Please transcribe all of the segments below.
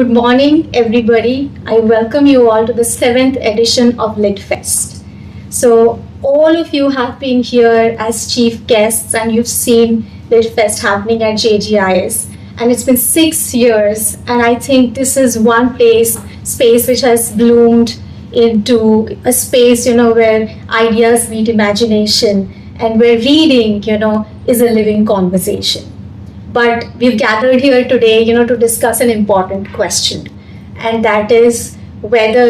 Good morning, everybody. I welcome you all to the 7th edition of LitFest. So, all of you have been here as chief guests and you've seen LitFest happening at JGIS. And it's been 6 years, and I think this is one space which has bloomed into a space, where ideas meet imagination and where reading, is a living conversation. But we've gathered here today, to discuss an important question, and that is whether,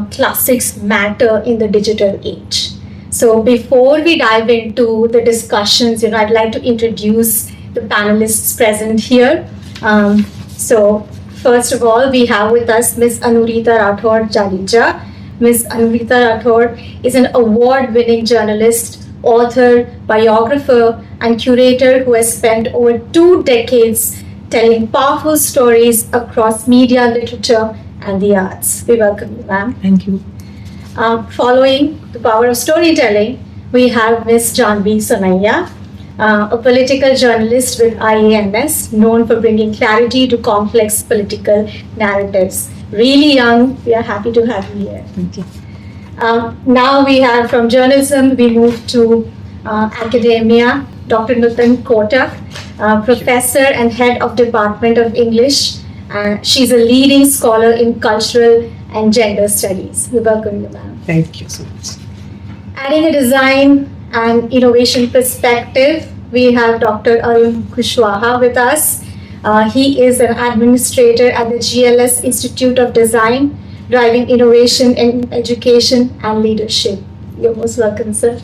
classics matter in the digital age. So before we dive into the discussions, I'd like to introduce the panelists present here. So first of all, we have with us Ms. Anurita Rathod Jalija. Ms. Anurita Rathod is an award-winning journalist, author, biographer, and curator who has spent over 2 decades telling powerful stories across media, literature, and the arts. We welcome you, ma'am. Thank you. Following the power of storytelling, we have Ms. Janvi Sonaiya, a political journalist with IANS, known for bringing clarity to complex political narratives. Really young, we are happy to have you here. Thank you. Now we have from journalism, we move to academia, Dr. Nutan Kotak, professor and head of Department of English. She's a leading scholar in cultural and gender studies. We welcome you, ma'am. Thank you so much. Adding a design and innovation perspective, we have Dr. Arun Kushwaha with us. He is an administrator at the GLS Institute of Design, driving innovation in education and leadership. You're most welcome, sir.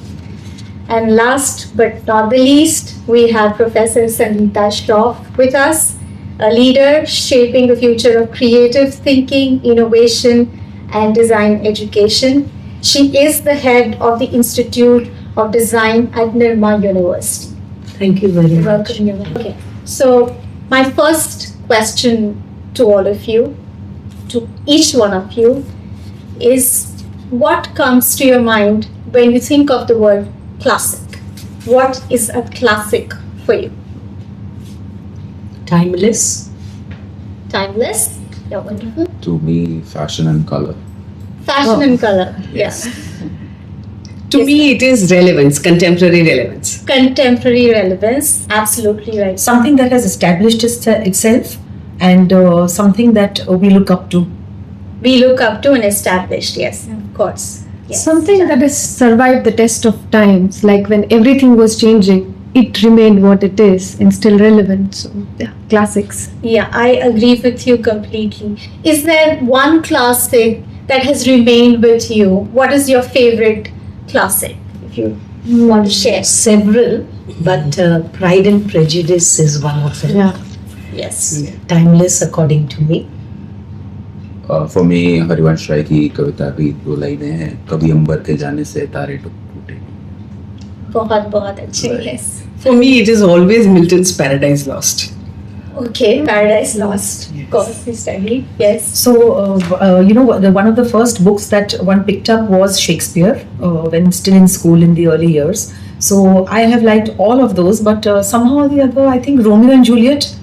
And last but not the least, we have Professor Sangeeta Shroff with us, a leader shaping the future of creative thinking, innovation, and design education. She is the head of the Institute of Design at Nirma University. Thank you very much. Welcome you. Okay. So my first question to all of you, to each one of you, is what comes to your mind when you think of the word classic? What is a classic for you? Timeless. Timeless? Yeah, wonderful. To me, fashion and color. Fashion and color. Yes. Yeah. To Yes, me, it is relevance, contemporary relevance. Contemporary relevance. Absolutely right. Something that has established itself and something that we look up to. We look up to and established. Yes, of course. Yes. Something that has survived the test of times, like when everything was changing, it remained what it is and still relevant. So, yeah, classics. Yeah, I agree with you completely. Is there one classic that has remained with you? What is your favorite classic, if you want to share? Several, but Pride and Prejudice is one of them. Yeah. Yes. Timeless according to me. For me, Harivansh Rai की कविता की 2 लाइनें हैं, कभी अंबर के जाने से तारे टूटे. बहुत बहुत अच्छे. Right. Yes. For me, it is always Milton's Paradise Lost. Okay, Paradise Lost. Yes. Of course, we studied. Yes. So, one of the first books that one picked up was Shakespeare when still in school in the early years. So, I have liked all of those, but somehow or the other, I think Romeo and Juliet,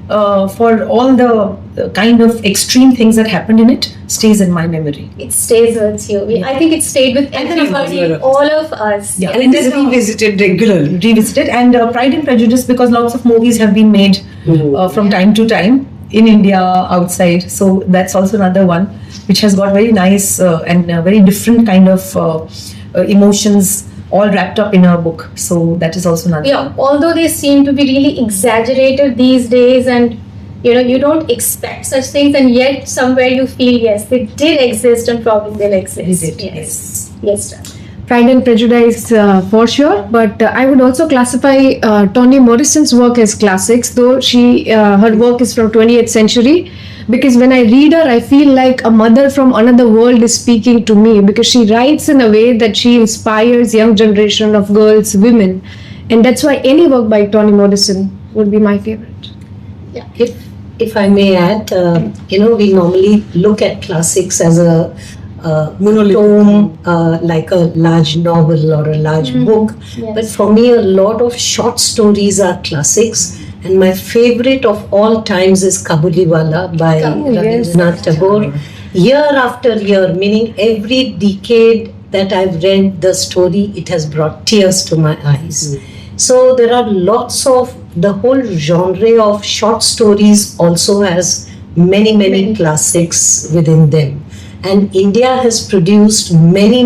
for all the kind of extreme things that happened in it, stays in my memory. It stays with you. I think it stayed with everybody, all of us. Yeah, and it is revisited regularly. And Pride and Prejudice, because lots of movies have been made from time to time in India, outside. So that's also another one which has got very nice and very different kind of emotions all wrapped up in a book. So that is also another Yeah, one. although they seem to be really exaggerated these days, and you don't expect such things, and yet somewhere you feel yes, they did exist and probably they'll exist. They did, Yes. Yes, sir. Pride and Prejudice for sure, but I would also classify Toni Morrison's work as classics, though her work is from 20th century. Because when I read her, I feel like a mother from another world is speaking to me, because she writes in a way that she inspires young generation of girls, women, and that's why any work by Toni Morrison would be my favorite. Yeah. If I may add, we normally look at classics as a tome, like a large novel or a large book. Yes. But for me, a lot of short stories are classics, And my favorite of all times is Kabuliwala by Rabindranath Tagore. Year after year, meaning every decade that I've read the story, it has brought tears to my eyes. So there are lots of, the whole genre of short stories also has many classics within them. And India has produced many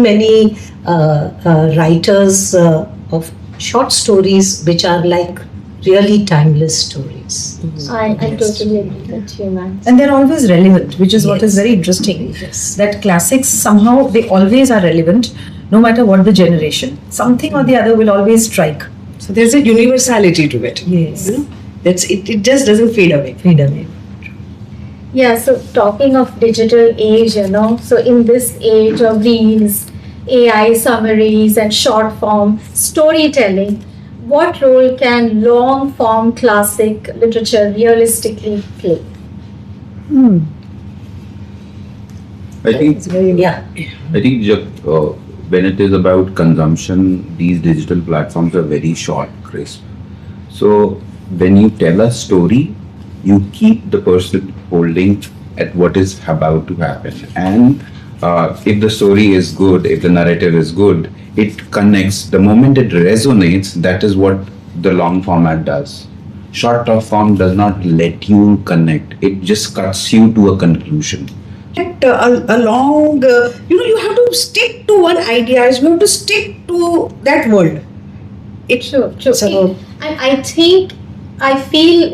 writers of short stories which are like really timeless stories. I totally agree with you, ma'am. And they're always relevant, which is what is Yes. very interesting. Yes. That classics somehow they always are relevant, no matter what the generation. Something or the other will always strike. So there's a universality to it. Yes. That's it. It just doesn't fade away. Fade away. Yeah, so talking of digital age, so in this age of reels, AI summaries, and short form storytelling, what role can long form classic literature realistically play? I think Yeah. when it is about consumption, these digital platforms are very short, crisp. So when you tell a story, you keep the person holding at what is about to happen. And if the story is good, if the narrative is good, it connects. The moment it resonates, that is what the long format does. Short form does not let you connect. It just cuts you to a conclusion. Along, you have to stick to one idea. You have to stick to that world. True. So- And I feel,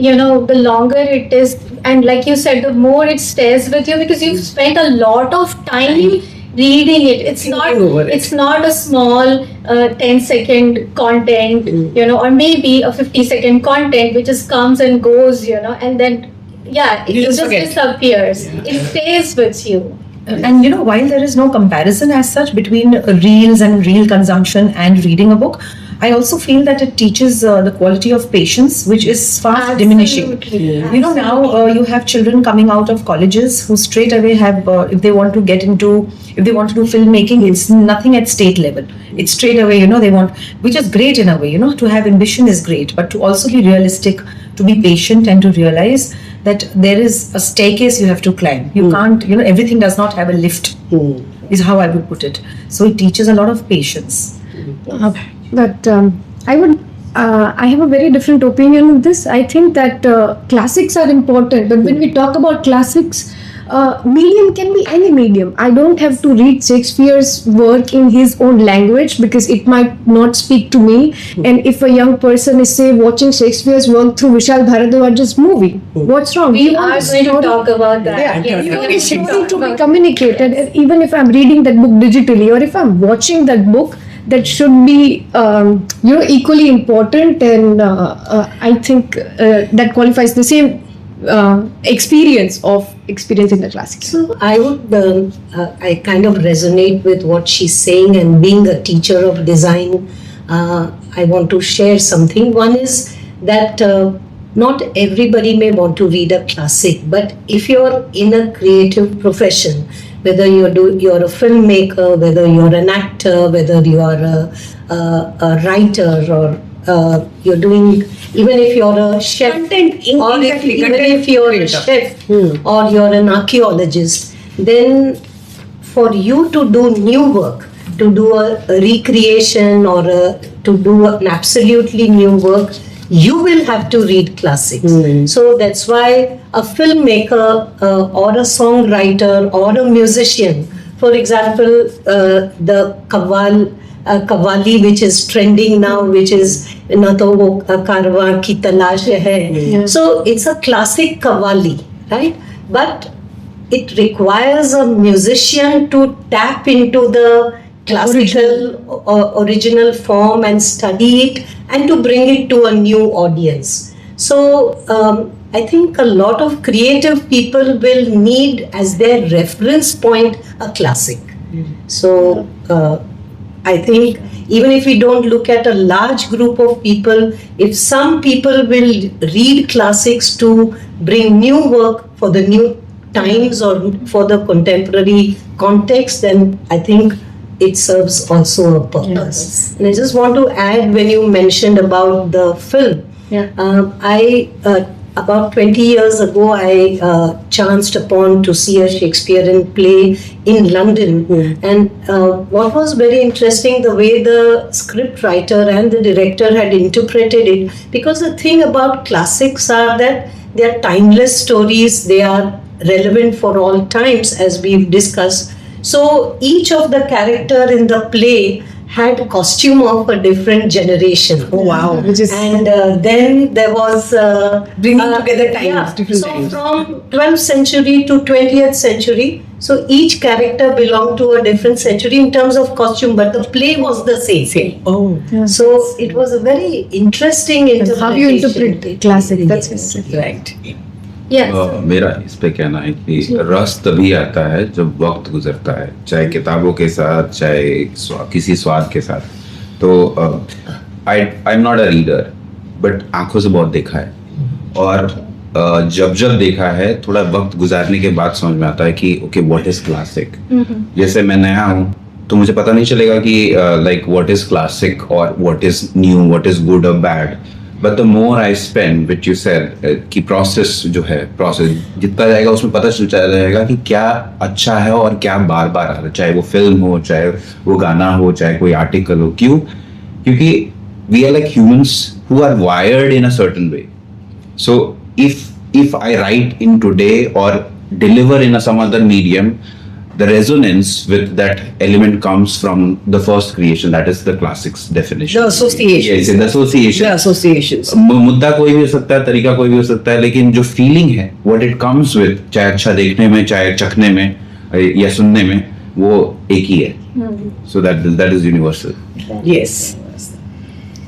the longer it is, and like you said, the more it stays with you because you've spent a lot of time reading it. Thinking over it. It's not a small 10-second content, or maybe a 50-second content which just comes and goes, and then it You just just forget. disappears. It stays with you. And while there is no comparison as such between reels and reel consumption and reading a book, I also feel that it teaches the quality of patience, which is fast diminishing. Absolutely. Now you have children coming out of colleges who straight away have, if they want to do filmmaking, it's nothing at state level. It's straight away, they want, which is great in a way, to have ambition is great, but to also be realistic, to be patient and to realize that there is a staircase you have to climb. You can't, everything does not have a lift, is how I would put it. So it teaches a lot of patience. But I have a very different opinion on this. I think that classics are important, but when we talk about classics, medium can be any medium. I don't have to read Shakespeare's work in his own language because it might not speak to me. And if a young person is, say, watching Shakespeare's work through Vishal Bharadwaj's movie, what's wrong? We want are the going to story- talk about that. Yeah, Yes, yeah, we yeah. will to talk be about communicated. And even if I'm reading that book digitally or if I'm watching that book, that should be equally important, and I think that qualifies the same experience of experiencing the classics. So I kind of resonate with what she's saying, and being a teacher of design, I want to share something. One is that not everybody may want to read a classic, but if you're in a creative profession, whether you're a filmmaker, whether you're an actor, whether you are a writer, or you're doing, even if you're a chef, or even if you're a chef, or you're an archaeologist, then for you to do new work, to do a recreation or to do an absolutely new work, you will have to read classics. So that's why a filmmaker or a songwriter or a musician, for example, the Qawwali, which is trending now, which is Na to wo karwa ki talash hai. So it's a classic Qawwali, right? But it requires a musician to tap into the classical original form and study it and to bring it to a new audience. So I think a lot of creative people will need as their reference point a classic. So I think even if we don't look at a large group of people, if some people will read classics to bring new work for the new times or for the contemporary context, then I think it serves also a purpose. And I just want to add, when you mentioned about the film, Yeah. I about 20 years ago, I chanced upon to see a Shakespearean play in London, and what was very interesting, the way the script writer and the director had interpreted it. Because the thing about classics are that they are timeless stories; they are relevant for all times, as we've discussed. So each of the character in the play had a costume of a different generation. Oh wow. Which is And then there was Bringing together times, different so times. from 12th century to 20th century. So each character belonged to a different century in terms of costume, but the play was the same. Oh. So it was a very interesting interpretation. how you interpret classic. That's Yes. interesting. Right. Yes. मेरा इस पे कहना है कि रस तभी आता है जब वक्त गुजरता है, चाहे किताबों के साथ, चाहे किसी स्वाद के साथ. तो I am not a reader, but आंखों से बहुत देखा है, और जब देखा है थोड़ा वक्त गुजारने के बाद समझ में आता है कि ओके व्हाट इज क्लासिक. जैसे मैं नया हूँ तो मुझे पता नहीं चलेगा कि लाइक व्हाट इज क्लासिक और what is new, what is good और bad. But the more I spend which you said कि प्रोसेस जो है, प्रोसेस जितना जाएगा उसमें पता चलता जाएगा कि क्या अच्छा है और क्या बार बार आ रहा है, चाहे वो फिल्म हो, चाहे वो गाना हो, चाहे कोई आर्टिकल हो. क्यों? क्योंकि we are like humans who are wired in a certain way. So if I write in today or deliver in some other medium, the resonance with that element comes from the first creation, that is the classics definition. The associations. Yes, the association. The associations. मुद्दा कोई भी हो सकता है, तरीका कोई भी हो सकता है, लेकिन जो फीलिंग है, what it comes with, चाहे अच्छा देखने में, चाहे चखने में या सुनने में, वो एक ही है. So that is universal. Yes.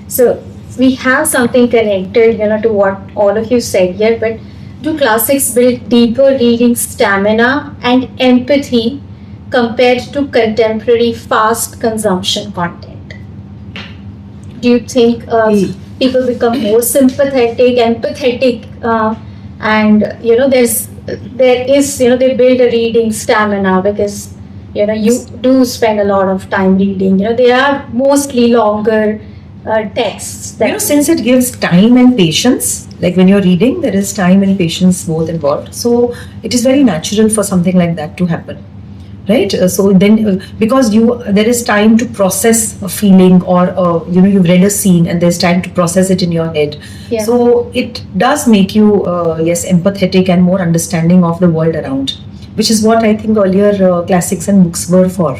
So we have something connected, to what all of you said here, but do classics build deeper reading stamina and empathy compared to contemporary fast consumption content? Do you think people become more sympathetic, empathetic, and they build a reading stamina because you do spend a lot of time reading. They are mostly longer texts. Since it gives time and patience, like when you're reading, there is time and patience both involved. So it is very natural for something like that to happen, right? So then, because there is time to process a feeling, or you've read a scene and there's time to process it in your head. Yeah. So it does make you empathetic and more understanding of the world around, which is what I think earlier classics and books were for.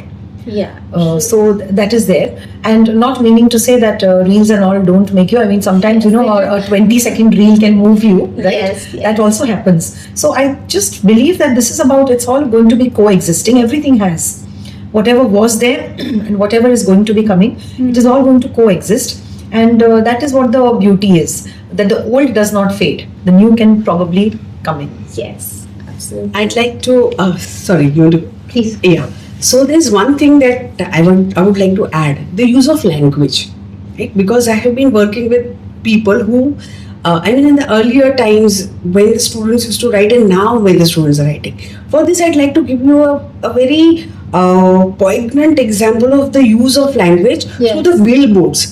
Yeah. So that is there, and not meaning to say that reels and all don't make you. I mean, sometimes a 20-second reel can move you, right? Yes, yes. That also happens. So I just believe that this is about, it's all going to be coexisting. Everything has, whatever was there and whatever is going to be coming, it is all going to coexist, and that is what the beauty is. That the old does not fade. The new can probably come in. Yes. Absolutely. I'd like to. Sorry, you want to? Please. Yeah. So there's one thing that I would like to add: the use of language, right? Because I have been working with people who, in the earlier times when the students used to write, and now when the students are writing. For this, I'd like to give you a very poignant example of the use of language through the billboards.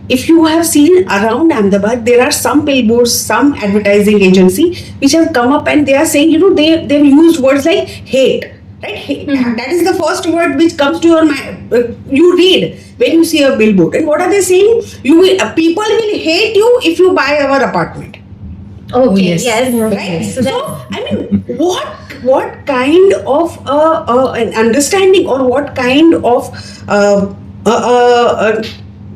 If you have seen around Ahmedabad, there are some billboards, some advertising agency which have come up and they are saying, they've used words like hate. Right? That is the first word which comes to your mind. You read when you see a billboard. And what are they saying? People will hate you if you buy our apartment. Okay. yes. Yes. Right? So So, I mean, what kind of an understanding, or what kind of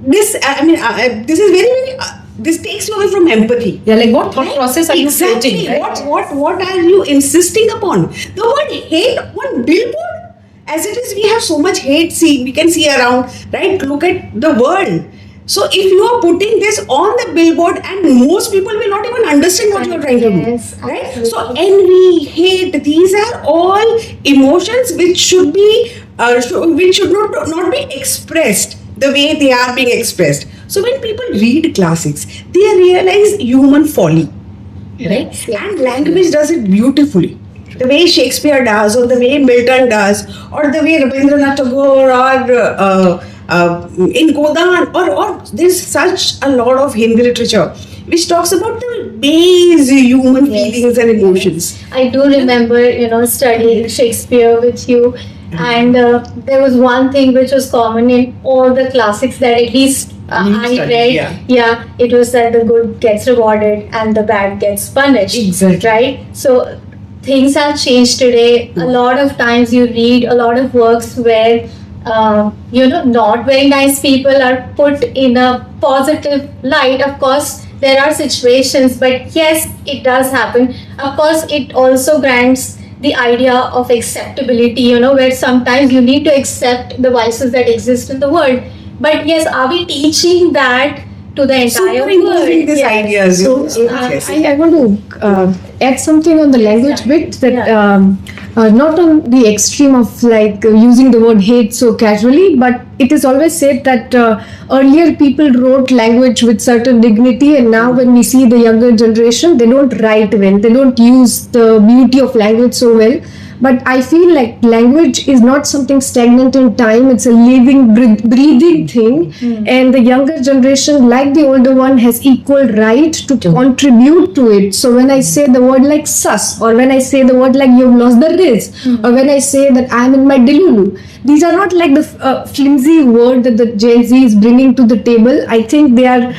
this? I mean, this is very, very. This takes you away from empathy. Yeah, like what thought process are you Exactly. creating? Right? What are you insisting upon? The word hate on billboard, as it is, we have so much hate. We can see around, right? Look at the world. So if you are putting this on the billboard, and most people will not even understand what you are trying to do, Yes, right? absolutely. So envy, hate, these are all emotions which should be, which should not be expressed the way they are being expressed. So when people read classics, they realize human folly, right? Yes, yes. And language does it beautifully. The way Shakespeare does, or the way Milton does, or the way Rabindranath Tagore, or in Godan, or there's such a lot of Hindi literature which talks about the base human feelings and emotions. I do remember, studying Shakespeare with you, and there was one thing which was common in all the classics that at least I studied, read. yeah. It was that the good gets rewarded and the bad gets punished. Exactly. Right? So things have changed today. A lot of times you read a lot of works where not very nice people are put in a positive light. Of course, there are situations, but yes, it does happen. Of course, it also grants the idea of acceptability, where sometimes you need to accept the vices that exist in the world. But yes, are we teaching that to the entire world? Superimposing these Yes. ideas. So, Yes. I want to add something on the language bit that Yeah. not on the extreme of like using the word hate so casually, but it is always said that earlier people wrote language with certain dignity, and now when we see the younger generation, they don't write well, they don't use the beauty of language so well. But I feel like language is not something stagnant in time, it's a living, breathing thing. And the younger generation, like the older one, has equal right to contribute to it. So when I say the word like sus, or when I say the word like you've lost the riz, or when I say that I'm in my delulu, these are not like the flimsy word that the Gen Z is bringing to the table. I think they are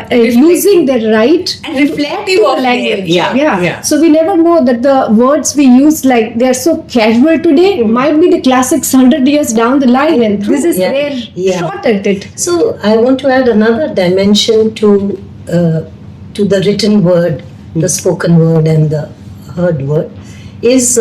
using their right And reflective to of language. their- yeah. So we never know that the words we use, like they are so casual today, might be the classics 100 years down the line, and this is Yeah. their Yeah. shot at it. So I want to add another dimension to the written word, the spoken word, and the heard word. Is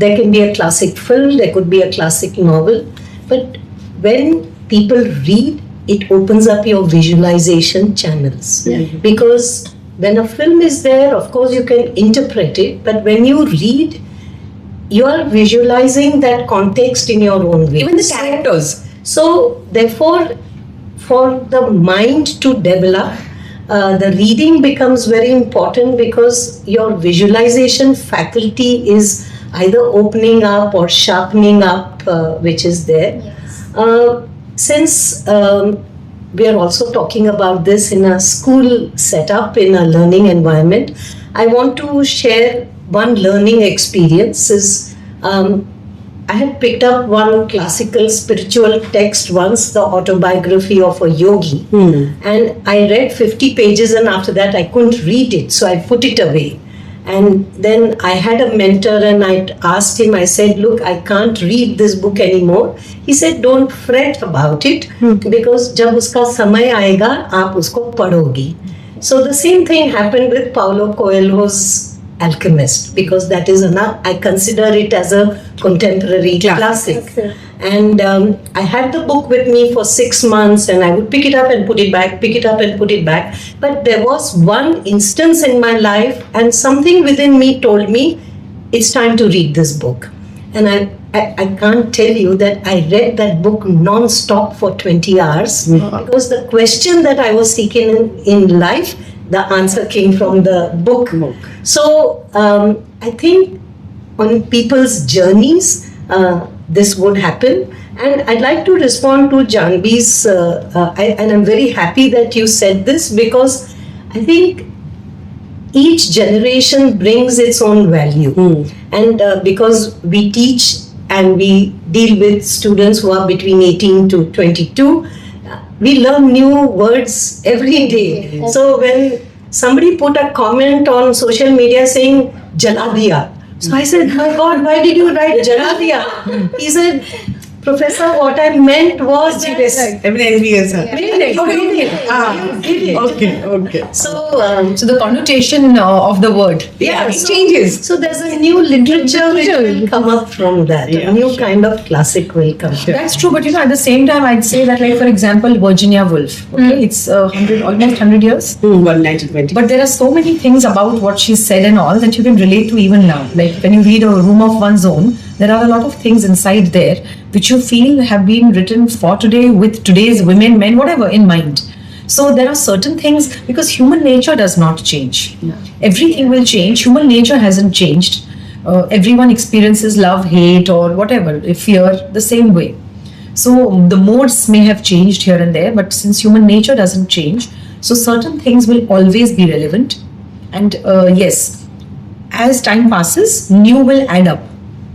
there can be a classic film, there could be a classic novel, but when people read, it opens up your visualization channels. Because when a film is there, of course you can interpret it, but when you read, you are visualizing that context in your own way. Even the characters. So, therefore, for the mind to develop, the reading becomes very important because your visualization faculty is either opening up or sharpening up, which is there. Since we are also talking about this in a school setup, in a learning environment, I want to share one learning experience. I had picked up one classical spiritual text once, the autobiography of a yogi, and I read 50 pages, and after that I couldn't read it, so I put it away. And then I had a mentor, and I asked him, I said, look, I can't read this book anymore. He said, don't fret about it, because jab uska samay aayega, aap usko padhogi. So the same thing happened with Paulo Coelho's Alchemist, because that is I consider it as a contemporary classic. And I had the book with me for 6 months, and I would pick it up and put it back, pick it up and put it back. But there was one instance in my life, and something within me told me, it's time to read this book. And I can't tell you that I read that book non-stop for 20 hours, because the question that I was seeking in life, the answer came from the book. So I think on people's journeys, this would happen. And I'd like to respond to Janvi's, and I'm very happy that you said this, because I think each generation brings its own value. And because we teach and we deal with students who are between 18 to 22, we learn new words every day. So when somebody put a comment on social media saying jala diya, so I said, my God, why did you write jala diya? He said, Professor, what I meant was that Okay. So the connotation of the word. It changes. So there's a new literature which will come up from that. A new kind of classic will come. That's true, but at the same time, I'd say that, like for example, Virginia Woolf. Okay, it's almost 100 years. 1920. But there are so many things about what she said and all that you can relate to even now. Like when you read A Room of One's Own, there are a lot of things inside there which you feel have been written for today with today's women, men, whatever in mind. So there are certain things, because human nature does not change. Everything will change. Human nature hasn't changed. Everyone experiences love, hate, or whatever, fear the same way. So the modes may have changed here and there, but since human nature doesn't change, So certain things will always be relevant, and yes, as time passes, new will add up,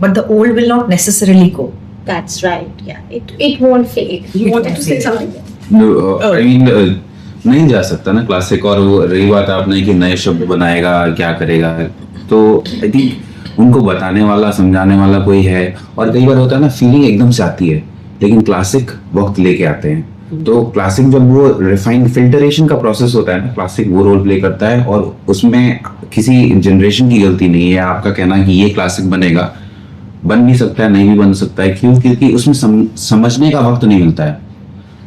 but the old will not necessarily go. That's right. Yeah, it won't fade. You wanted to say something? I mean नहीं जा सकता ना classic, और वो रही बात आपने कि नए शब्द बनाएगा क्या करेगा, तो आई थिंक उनको बताने वाला समझाने वाला कोई है, और कई बार होता है ना फीलिंग एकदम से आती है, लेकिन क्लासिक वक्त लेके आते हैं। तो क्लासिक जब वो रिफाइंड फिल्टरेशन का प्रोसेस होता है ना, क्लासिक वो रोल प्ले करता है, और उसमें किसी जनरेशन की गलती नहीं है आपका कहना कि ये क्लासिक बनेगा, बन भी सकता है नहीं भी बन सकता है, क्यों? क्योंकि उसमें समझने का वक्त नहीं मिलता है,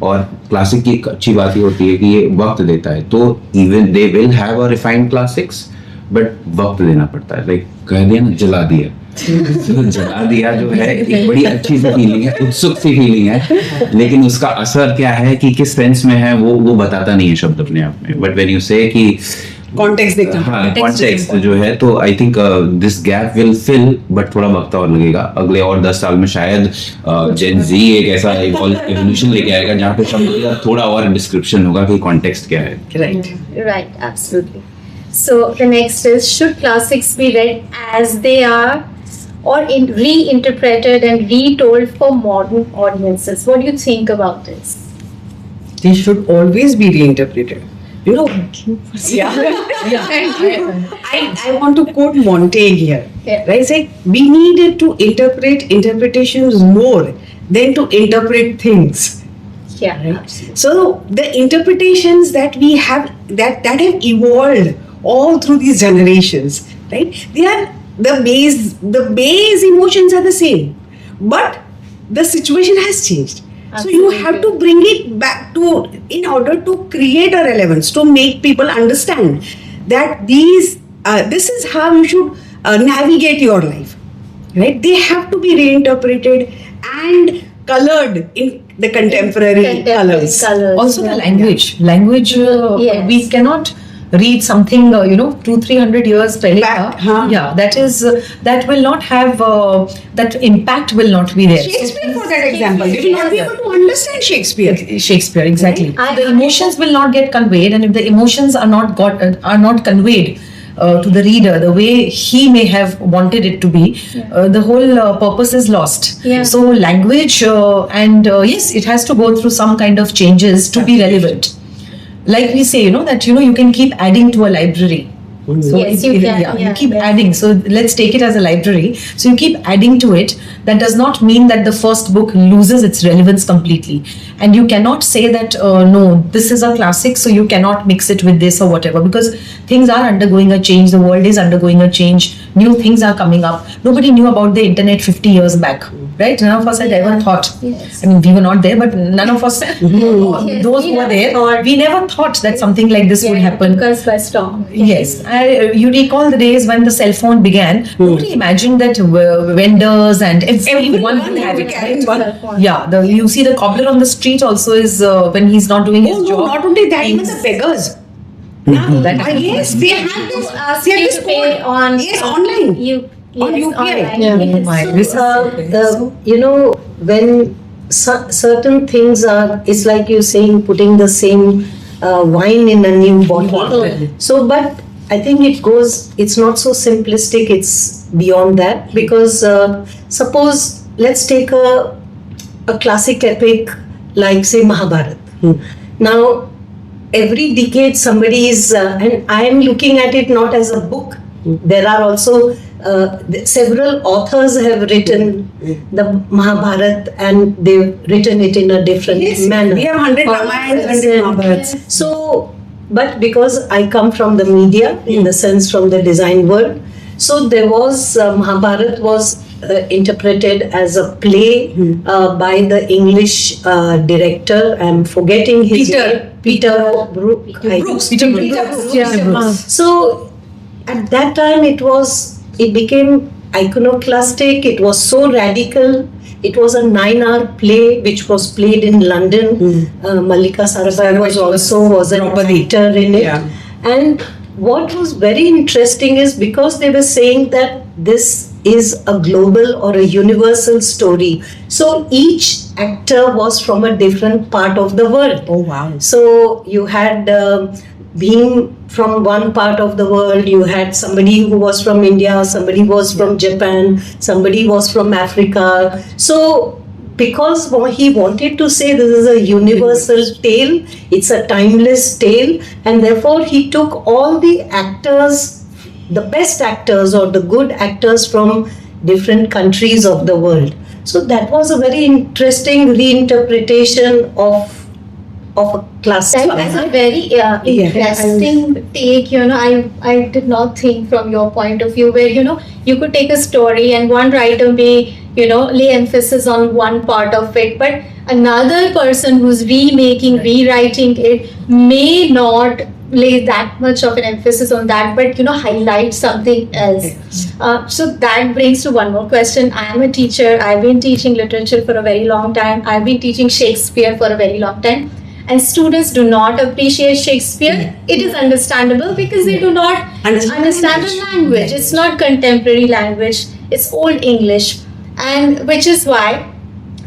और क्लासिक की एक अच्छी बात ये होती है कि ये वक्त देता है, तो even they will have a refined classics, but वक्त देना पड़ता है। लाइक कह दिया ना, जला दिया तो जला दिया जो है एक बड़ी अच्छी सी फीलिंग है, उत्सुक सी फीलिंग है, लेकिन उसका असर क्या है कि किस सेंस में है वो बताता नहीं है शब्द अपने आप में। बट व्हेन यू से कि कॉन्टेक्स्ट देखना। हाँ, कॉन्टेक्स्ट जो है, तो I think this gap will fill, but थोड़ा वक्त और लगेगा। अगले और 10 साल में शायद जेन जी एक ऐसा एवोल्यूशन लेके आएगा जहाँ पे शब्द का थोड़ा और डिस्क्रिप्शन होगा कि कॉन्टेक्स्ट क्या है। Right. Right, absolutely. So the next is, should classics be read as they are, or reinterpreted and retold for modern audiences? What do you think about this? They should always be reinterpreted. You know, I want to quote Montaigne here. Yeah. Right? Say we needed to interpret interpretations more than to interpret things. Yeah, Right. absolutely. So the interpretations that we have that have evolved all through these generations, right? They are the base emotions are the same, but the situation has changed. So you have to bring it back to, in order to create a relevance, to make people understand that this is how you should navigate your life, right? They have to be reinterpreted and colored in the contemporary colors. Also the yeah. language Yes. we cannot read something 200-300 years Back, huh? yeah, that will not have that impact will not be there. Shakespeare, for that example, you will not be able to understand Shakespeare. Shakespeare, exactly. Right. The emotions will not get conveyed, and if the emotions are not conveyed to the reader the way he may have wanted it to be, the whole purpose is lost. Yeah. So language and yes, it has to go through some kind of changes to be relevant. Like we say, that you can keep adding to a library. So Yes, you can. you keep Yeah. adding. So let's take it as a library. So you keep adding to it. That does not mean that the first book loses its relevance completely. And you cannot say that no, this is a classic, so you cannot mix it with this or whatever, because things are undergoing a change. The world is undergoing a change. New things are coming up. Nobody knew about the internet 50 years back, right? None of us had ever thought. Yes. I mean, we were not there, but none of us, those who were there, we never thought that something like this would happen. Took us by storm. Yes, you recall the days when the cell phone began. Nobody imagined that vendors and everyone would have it. carrying Right? one. Yeah, you see the cobbler on the street also is when he's not doing his Oh no, job. not only that, even the beggars. Yes, they have this. Ask They have you this to pay code. on Yes, online. On UPI. online. Yeah. Yes. My, So, this is when certain things are, it's like you saying putting the same wine in a new bottle. So, but I think it's not so simplistic, it's beyond that, because suppose, let's take a classic epic like, say, Mahabharata. Now, every decade somebody is, and I am looking at it not as a book. There are also several authors have written the Mahabharata, and they've written it in a different Yes, manner. we have 100 Ramayans, 100 Mahabharats. So, but because I come from the media, in the sense from the design world, so there was Mahabharata was interpreted as a play by the English director. I'm forgetting his name. Peter Brooks. Peter Brooks. Yeah. So at that time it became iconoclastic. It was so radical. It was a 9-hour play which was played in London. Mallika Sarabhai was an actor in it. Yeah. And what was very interesting is because they were saying that this is a global or a universal story. So each actor was from a different part of the world. Oh wow. So you had being from one part of the world, you had somebody who was from India, somebody was from Japan, somebody was from Africa. So because he wanted to say this is a universal tale, it's a timeless tale, and therefore he took all the actors, the best actors or the good actors from different countries of the world. So that was a very interesting reinterpretation of a classic. That is a very interesting take. I did not think from your point of view where you could take a story and one writer may lay emphasis on one part of it, but another person who's rewriting it may not lay that much of an emphasis on that, but highlight something else. So that brings to one more question. I am a teacher. I've been teaching literature for a very long time. I've been teaching Shakespeare for a very long time. And students do not appreciate Shakespeare. It is understandable because they do not understand the language. It's not contemporary language. It's old English. And which is why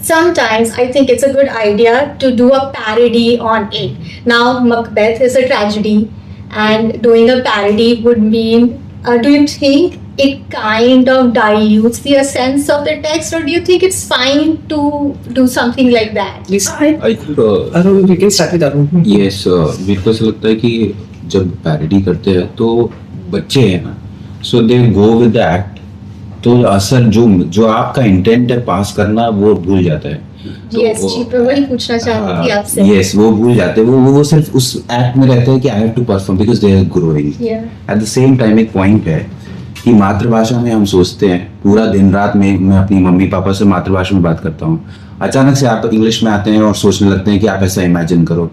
sometimes I think it's a good idea to do a parody on it. Now, Macbeth is a tragedy, and doing a parody would mean, do you think it kind of dilutes the essence of the text, or do you think it's fine to do something like that? Please. I think Arun, we can start with Arun. yes, मेरे को ऐसा लगता है कि जब parody करते हैं तो बच्चे हैं ना, so they go with the act, तो असर जो आपका इंटेंट है पास करना वो भूल जाता है. Yes, जी, मैं वही पूछना चाहती थी आपसे. यस, वो भूल जाते हैं. वो सिर्फ उस एक्ट में रहते हैं कि I have to perform because they are growing. At the same time एक पॉइंट है कि मातृभाषा में हम सोचते हैं पूरा दिन रात में, मैं अपनी मम्मी पापा से मातृभाषा में बात करता हूँ, अचानक से आप इंग्लिश में आते हैं और सोचने लगते हैं कि आप ऐसा इमेजिन करो,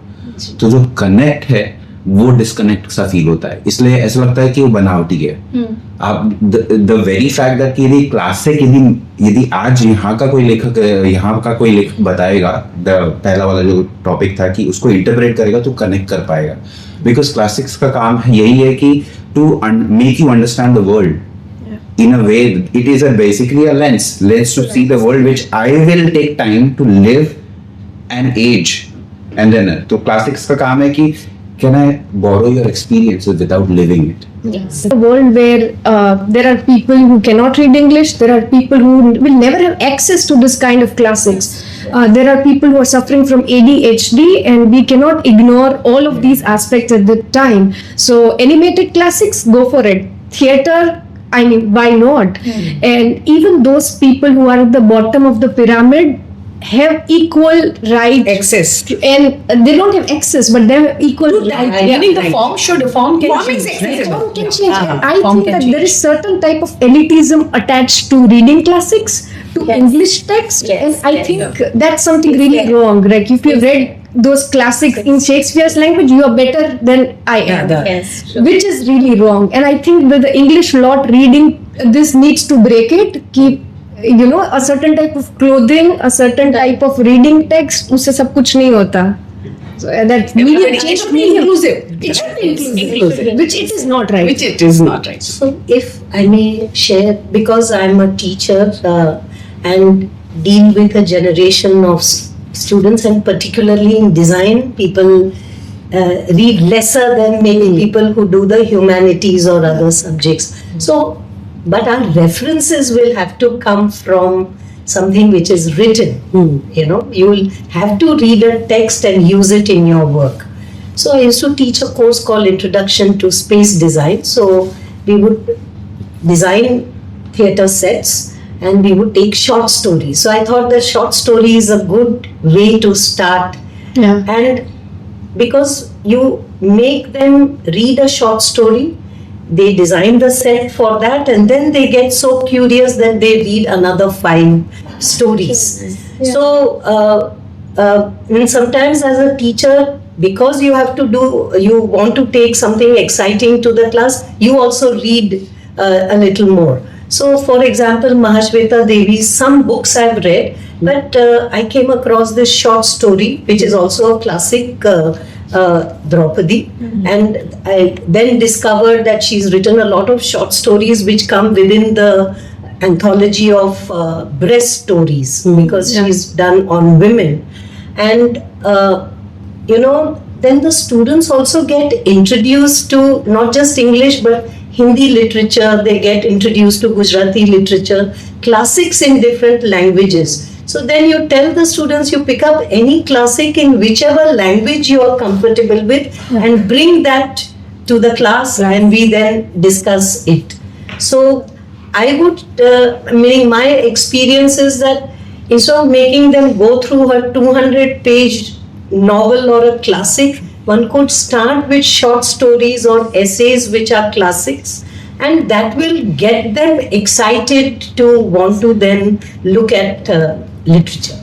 तो जो कनेक्ट है वो डिस्कनेक्ट सा फील होता है. इसलिए ऐसा लगता है कि वो बनावटी है. आप द वेरी फैक्ट दैट कि यदि क्लासिक यदि आज यहाँ का कोई लेखक बताएगा, पहला वाला जो टॉपिक था कि उसको इंटरप्रेट करेगा तो कनेक्ट कर पाएगा. बिकॉज क्लासिक्स का काम यही है कि to make you understand the world in a way. It is basically a lens to see the world, which I will take time to live and age. And then तो classics का काम है कि can I borrow your experiences without living it? Yes. A world where there are people who cannot read English, there are people who will never have access to this kind of classics. There are people who are suffering from ADHD, and we cannot ignore all of these aspects at the time. So animated classics, go for it. Theater, I mean, why not? And even those people who are at the bottom of the pyramid have equal right Access. and they don't have access, but they have equal right. Meaning the right. form can Form is change. accessible. Form can change. And I form think can that change. there is certain type of elitism attached to reading classics, to Yes. English text, Yes, and I yes. think that's something really Yes. wrong. Like if you've read those classics in Shakespeare's language, you are better than I am. Yes. Sure. Which is really wrong. And I think that the English lot reading this needs to break it. Keep a certain type of clothing, a certain type of reading text, उससे सब कुछ नहीं होता. So that medium It change should be inclusive. It should be inclusive, which it is not right. Which it is not right. So, if I may share, because I'm a teacher and deal with a generation of students, and particularly in design, people read lesser than many people who do the humanities or other subjects. So, but our references will have to come from something which is written. You will have to read a text and use it in your work. So I used to teach a course called Introduction to Space Design. So we would design theatre sets and we would take short stories. So I thought that short story is a good way to start. Yeah. And because you make them read a short story, they design the set for that, and then they get so curious that they read another 5 stories. So and sometimes as a teacher, because you want to take something exciting to the class, you also read a little more. So for example, Mahashweta Devi's some books I've read, but I came across this short story which is also a classic, Draupadi, and I then discovered that she's written a lot of short stories which come within the anthology of breast stories because she's done on women, and then the students also get introduced to not just English but Hindi literature. They get introduced to Gujarati literature, classics in different languages. So then you tell the students, you pick up any classic in whichever language you are comfortable with and bring that to the class, and we then discuss it. So I would, meaning my experience is that instead of making them go through a 200-page novel or a classic, one could start with short stories or essays which are classics, and that will get them excited to want to then look at literature.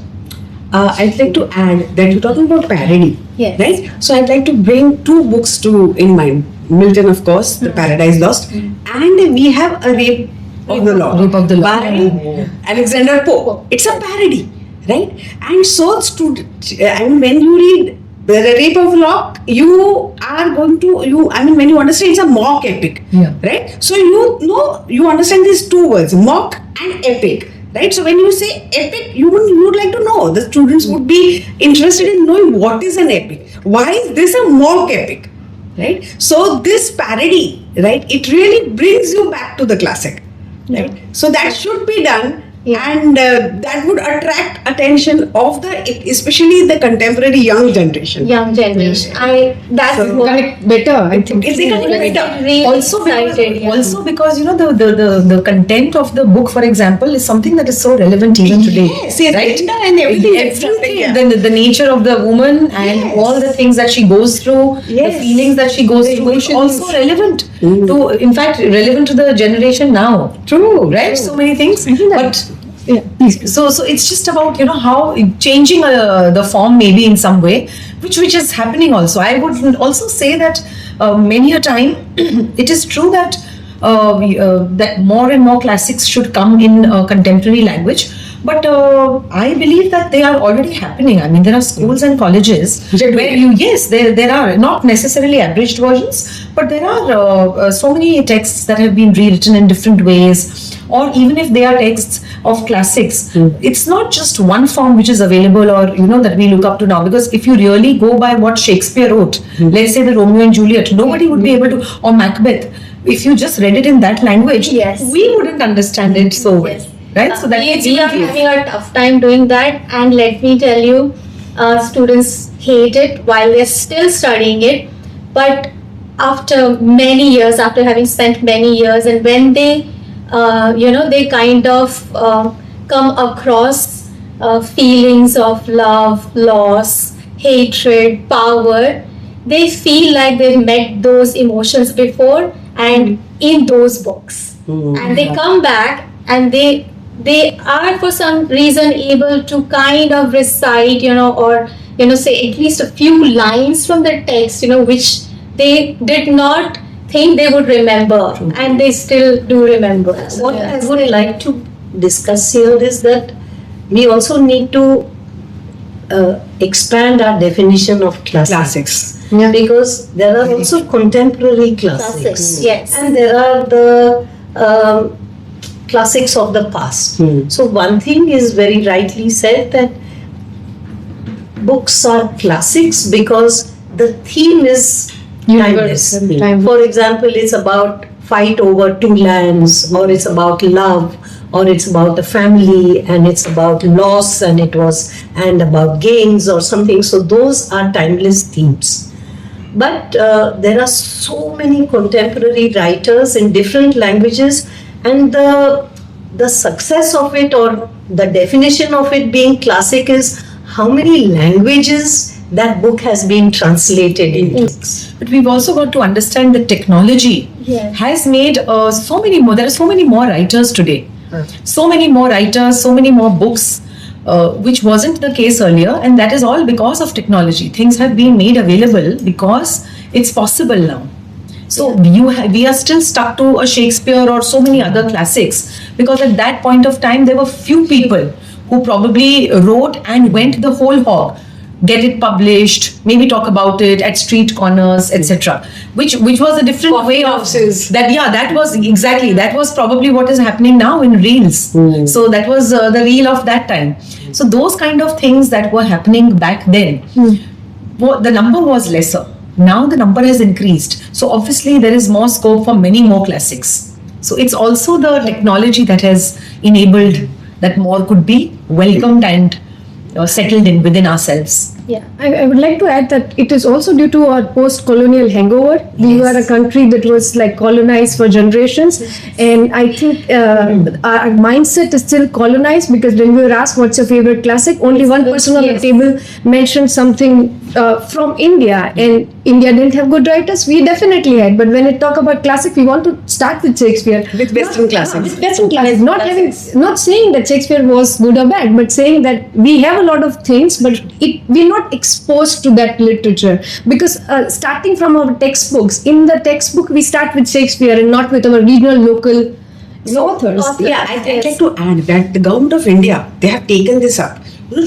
I'd like to add that you're talking about parody, Yes. right? So I'd like to bring two books in mind. Milton, of course, The Paradise Lost, and we have A Rape of the Lock Rape of the Lock. by Alexander Pope. It's a parody, right? And so, when you read The Rape of the Lock, you are going to when you understand, it's a mock epic, Yeah. right? So you understand these two words, mock and epic. Right, so when you say epic, you would like to know. The students would be interested in knowing what is an epic. Why is this a mock epic? Right. So this parody, right, it really brings you back to the classic. Right. So that should be done, and that would attract attention of especially the contemporary young generation. Young generation. That's So, what Connect better, I think. It's better. really Also because, excited, yeah. the content of the book, for example, is something that is so relevant even today. Yes, right? agenda and everything. Everything, the nature of the woman and Yes. all the things that she goes through, the Yes. feelings that she goes The through, is emotions. also relevant to, in fact, relevant to the generation now. True, Right? true. So many things. But Yeah, please. so it's just about how changing the form maybe in some way, which is happening also. I would also say that many a time it is true that that more and more classics should come in contemporary language. But I believe that they are already happening. I mean, there are schools and colleges where there are not necessarily abridged versions, but there are so many texts that have been rewritten in different ways. Or even if they are texts of classics, it's not just one form which is available, or that we look up to now. Because if you really go by what Shakespeare wrote, let's say the Romeo and Juliet, nobody would be able to, or Macbeth. If you just read it in that language, Yes. we wouldn't understand it so well. Yes. Right? So that we are having a tough time doing that, and let me tell you, students hate it while they're still studying it. But after many years, after having spent many years, and when they they kind of come across feelings of love, loss, hatred, power, they feel like they've met those emotions before and in those books. And they come back and they are for some reason able to kind of recite, or say at least a few lines from the text, which they did not think they would remember, and they still do remember. What I would like to discuss here is that we also need to expand our definition of classics. Yeah. Because there are also contemporary classics. Classics, yes. And there are the classics of the past. So one thing is very rightly said, that books are classics because the theme is timeless. Timeless. For example, it's about fight over two lands, or it's about love, or it's about the family, and it's about loss, and about gains or something. So those are timeless themes. But there are so many contemporary writers in different languages, and the success of it, or the definition of it being classic, is how many languages that book has been translated into. But we've also got to understand that technology Yes. has made so many more. There are so many more writers today. So many more writers, so many more books, which wasn't the case earlier, and that is all because of technology. Things have been made available because it's possible now. So we are still stuck to a Shakespeare or so many other classics, because at that point of time there were few people who probably wrote and went the whole hog get it published, maybe talk about it at street corners, etc. Which was a different Coffee way of houses. that. Yeah, that was exactly, that was probably what is happening now in reels. So that was the reel of that time. So those kind of things that were happening back then, the number was lesser. Now the number has increased. So obviously there is more scope for many more classics. So it's also the technology that has enabled that more could be welcomed and settled in within ourselves. Yeah, I would like to add that it is also due to our post-colonial hangover. We were a country that was like colonized for generations, and I think our mindset is still colonized, because when we were asked what's your favorite classic, only one person on the table mentioned something from India, and India didn't have good writers. We definitely had, but when we talk about classic, we want to start with Shakespeare. With Western classics. With Western classics, not saying that Shakespeare was good or bad, but saying that we have a lot of things, but we're not exposed to that literature, because starting from our textbooks, in the textbook we start with Shakespeare and not with our regional local authors. Yeah, I'd like to add that the government of India, they have taken this up,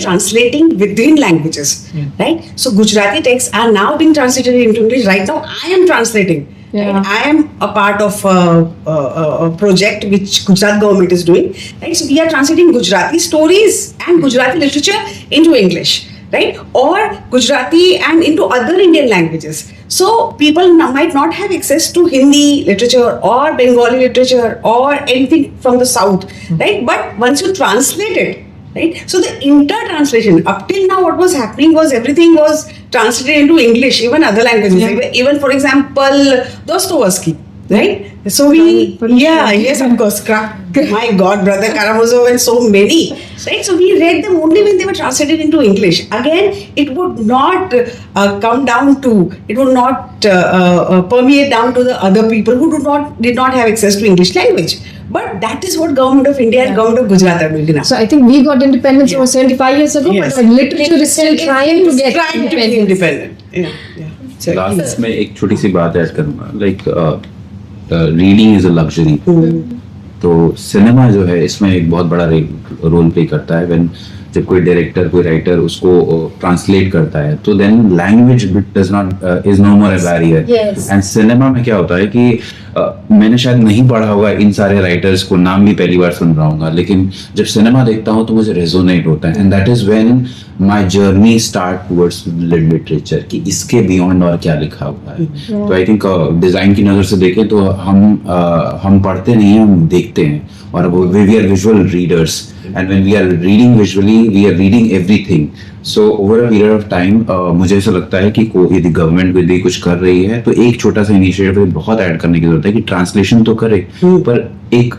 translating within languages, right? So Gujarati texts are now being translated into English. Right now, I am translating. Yeah. Right? I am a part of a project which Gujarat government is doing. Right? So we are translating Gujarati stories and Gujarati literature into English, right? Or Gujarati and into other Indian languages. So people might not have access to Hindi literature or Bengali literature or anything from the south, right? But once you translate it, right? So the inter-translation, up till now what was happening was everything was translated into English, even other languages. Even for example, Dostoevsky, right? So yes, of course. My God, Brother Karamazov and so many, right? So we read them only when they were translated into English. Again, it would not come down to, it would not permeate down to the other people who did not have access to English language. But that is what government of India and government of Gujarat are doing now. So I think we got independence over 75 years ago, Yes. but literature is still trying to get Trying to be independence. independent. So, last में एक छोटी सी बात add करूंगा, like reading is a luxury. तो cinema जो है इसमें एक बहुत बड़ा रोल प्ले करता है. व्हेन जब कोई डायरेक्टर, कोई राइटर उसको ट्रांसलेट करता है, तो then language does not is no more a barrier. Yes. And cinema में क्या होता है कि मैंने शायद नहीं पढ़ा होगा इन सारे राइटर्स को, नाम भी पहली बार सुन रहा हूँ, लेकिन जब सिनेमा देखता हूँ तो मुझे रेजोनेट होता है. And that is when my journey start towards literature, कि इसके बियॉन्ड और क्या लिखा हुआ है. तो आई थिंक डिजाइन की नजर से देखें तो हम पढ़ते नहीं हैं, हम देखते हैं. और we are visual readers, and when we are reading visually we are reading everything. So over a period of time मुझे ऐसा लगता है कि यदि गवर्नमेंट यदि कुछ कर रही है तो एक छोटा सा इनिशिएटिव बहुत ऐड करने की जरूरत है, कि ट्रांसलेशन तो करे पर एक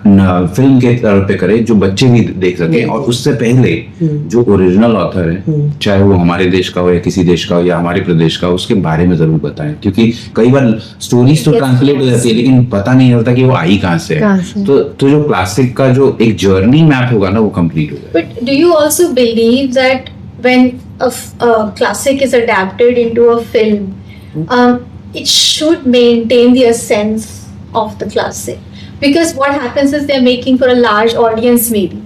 फिल्म के तौर पे करे जो बच्चे भी देख सके. और उससे पहले जो ओरिजिनल ऑथर है, चाहे वो हमारे देश का हो या किसी देश का हो या हमारे प्रदेश का हो, उसके बारे में जरूर बताएं. क्योंकि कई बार स्टोरीज तो ट्रांसलेट हो जाती है लेकिन पता नहीं होता कि वो आई कहाँ से है. तो जो क्लासिक का जो एक जर्नी मैप होगा ना, वो कंप्लीट हो जाएगा. But do you also believe that when a classic is adapted into a film, it should maintain the essence of the classic? Because what happens is they're making for a large audience maybe,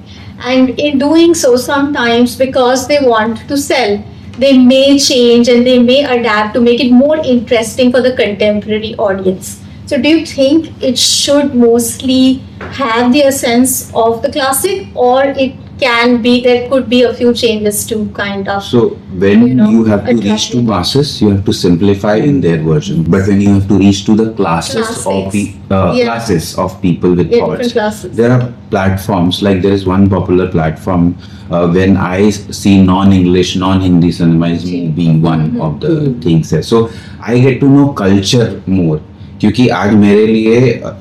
and in doing so sometimes because they want to sell, they may change and they may adapt to make it more interesting for the contemporary audience. So do you think it should mostly have the essence of the classic, or it can be, there could be a few changes to kind of, So when you have to attract reach to people? masses, you have to simplify in their version. But when you have to reach to the classes of the Classics. Yeah. classes of people with Yeah, different thoughts, classes. there are platforms. Like there is one popular platform. When I see non-English, non-Hindi cinema is being one of the things there. So I get to know culture more. क्योंकि आज मेरे लिए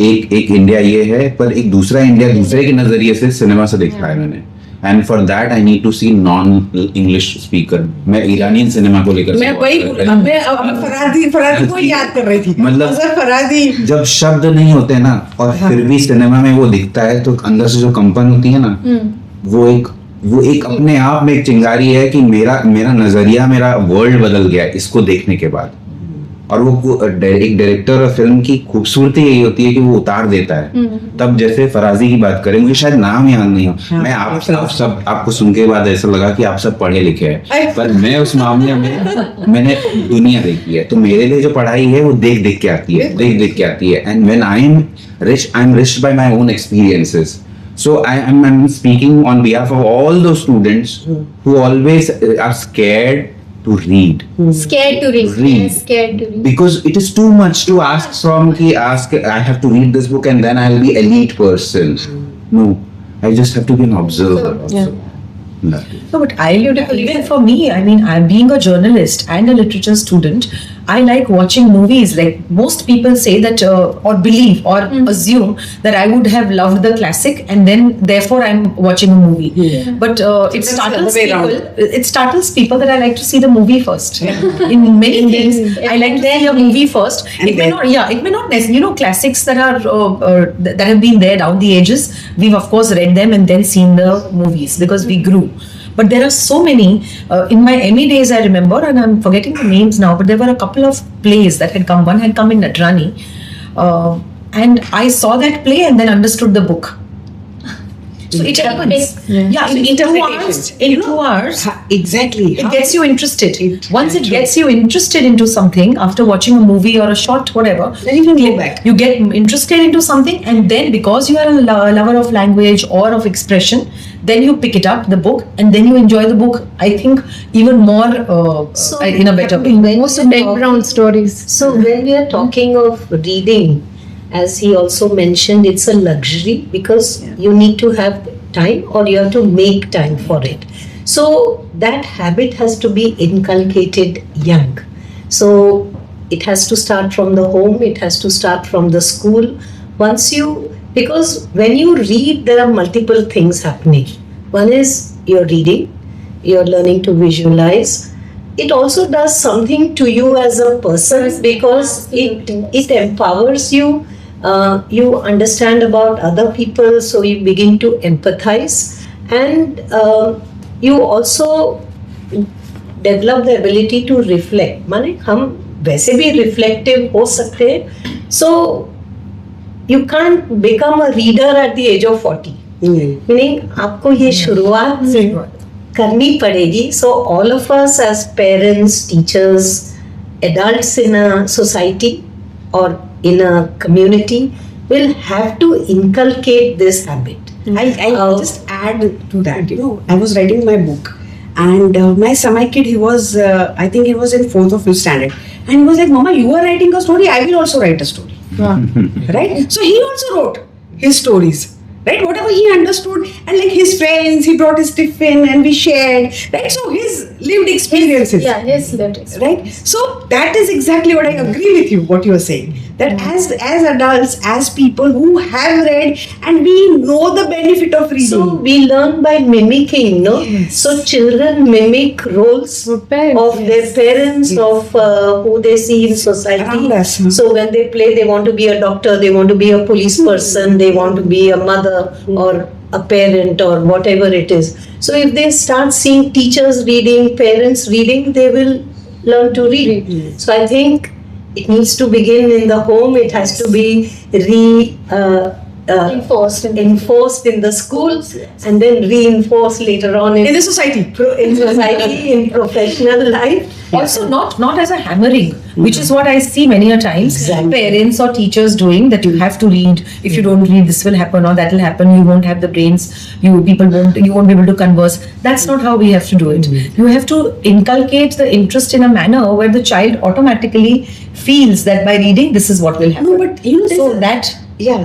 एक India ये है, पर एक दूसरा इंडिया दूसरे के नजरिए से सिनेमा से देखा है मैंने. And for that I need to see non English speaker. मैं ईरानियन सिनेमा को लेकर मैं वही फरादी को याद कर रही थी. मतलब अजहर फरादी, जब शब्द नहीं होते ना और फिर भी सिनेमा में वो दिखता है, तो अंदर से जो कंपन होती है ना, वो एक अपने आप में एक चिंगारी है कि मेरा नजरिया, मेरा वर्ल्ड बदल गया इसको देखने के बाद. और वो एक डायरेक्टर और फिल्म की खूबसूरती यही होती है कि वो उतार देता है। तब जैसे फराजी की बात करें, मुझे शायद नाम याद नहीं हो, मैं आप सब आपको सुन के बाद ऐसा लगा कि आप सब पढ़े लिखे हैं, पर मैं उस मामले में मैंने दुनिया देखी है, तो मेरे लिए जो पढ़ाई है वो देख देख के आती है, देख देख के आती है। And when I am rich by my own experiences. So I'm speaking on behalf of all those students who always are scared to read. Scared to read. Read. Yes, scared to read. Because it is too much to ask I have to read this book and then I'll be elite person. No, I just have to be an observer also. No, but even for me, I mean, I'm being a journalist and a literature student. I like watching movies. Like most people say that, or believe, or assume that I would have loved the classic, and then therefore I'm watching a movie. But it startles people. It startles people that I like to see the movie first. In many things, I like to see a movie first. It may not, it may not necessarily. Classics that are that have been there down the ages. We've of course read them and then seen the movies because we grew. But there are so many. In my ME days, I remember, and I'm forgetting the names now, but there were a couple of plays that had come. One had come in Nadrani, and I saw that play and then understood the book. So it happens. Yeah, so in 2 hours. In 2 hours, Exactly. it gets you interested. Once it True. gets you interested into something after watching a movie or a short, whatever, Then you can go back. you get interested into something, and then because you are a lover of language or of expression, then you pick it up, the book, and then you enjoy the book, I think, even more in a better way. when Most we Dan talk- Brown stories. So when we are talking of reading, as he also mentioned, it's a luxury because you need to have time or you have to make time for it. So that habit has to be inculcated young. So it has to start from the home, it has to start from the school. Because when you read, there are multiple things happening. One is you're reading, you're learning to visualize. It also does something to you as a person because it empowers you. You understand about other people, so you begin to empathize, and you also develop the ability to reflect. माने हम वैसे भी reflective हो सकते हैं. So you can't become a reader at the age of 40. Meaning आपको ये शुरुआत करनी पड़ेगी. So all of us as parents, teachers, adults in a society or in a community will have to inculcate this habit. I just add to that. I was writing my book, and my kid, he was, I think he was in 4th or 5th standard, and he was like, "Mama, you are writing a story. I will also write a story." Right? So he also wrote his stories. Right? Whatever he understood, and like his friends, he brought his tiffin and we shared. Right? So his lived experiences. Yeah, his lived experience. Right? So that is exactly what I agree with you, what you are saying. That as adults, as people who have read and we know the benefit of reading. So we learn by mimicking, no? Yes. So children mimic roles Parents, of their parents, of who they see in society. Around us. So when they play, they want to be a doctor, they want to be a police person, they want to be a mother or a parent or whatever it is. So if they start seeing teachers reading, parents reading, they will learn to read. So I think it needs to begin in the home. It has to be enforced in the schools and then reinforced later on In the society. in society, in professional life. Also not as a hammering, which is what I see many a times Exactly. parents or teachers doing, that you have to read. If you don't read, this will happen or that will happen. You won't have the brains. You won't be able to converse. That's not how we have to do it. You have to inculcate the interest in a manner where the child automatically feels that by reading, this is what will happen. No, but there's So that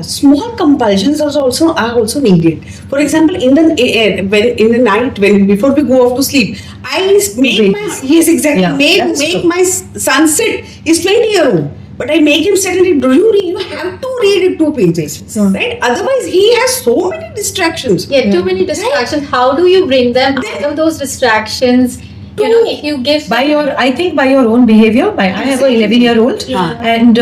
small compulsions are also needed. For example, in the night when before we go off to sleep, I make my Yeah, that's make true. my son sit. He's 20-year-old, but I make him sit and read. Do you read? You have to read it 2 pages, right? Otherwise, he has so many distractions. Yeah, too many distractions. How do you bring them out of those distractions if you give I think by your own behavior. I have an 11-year-old, and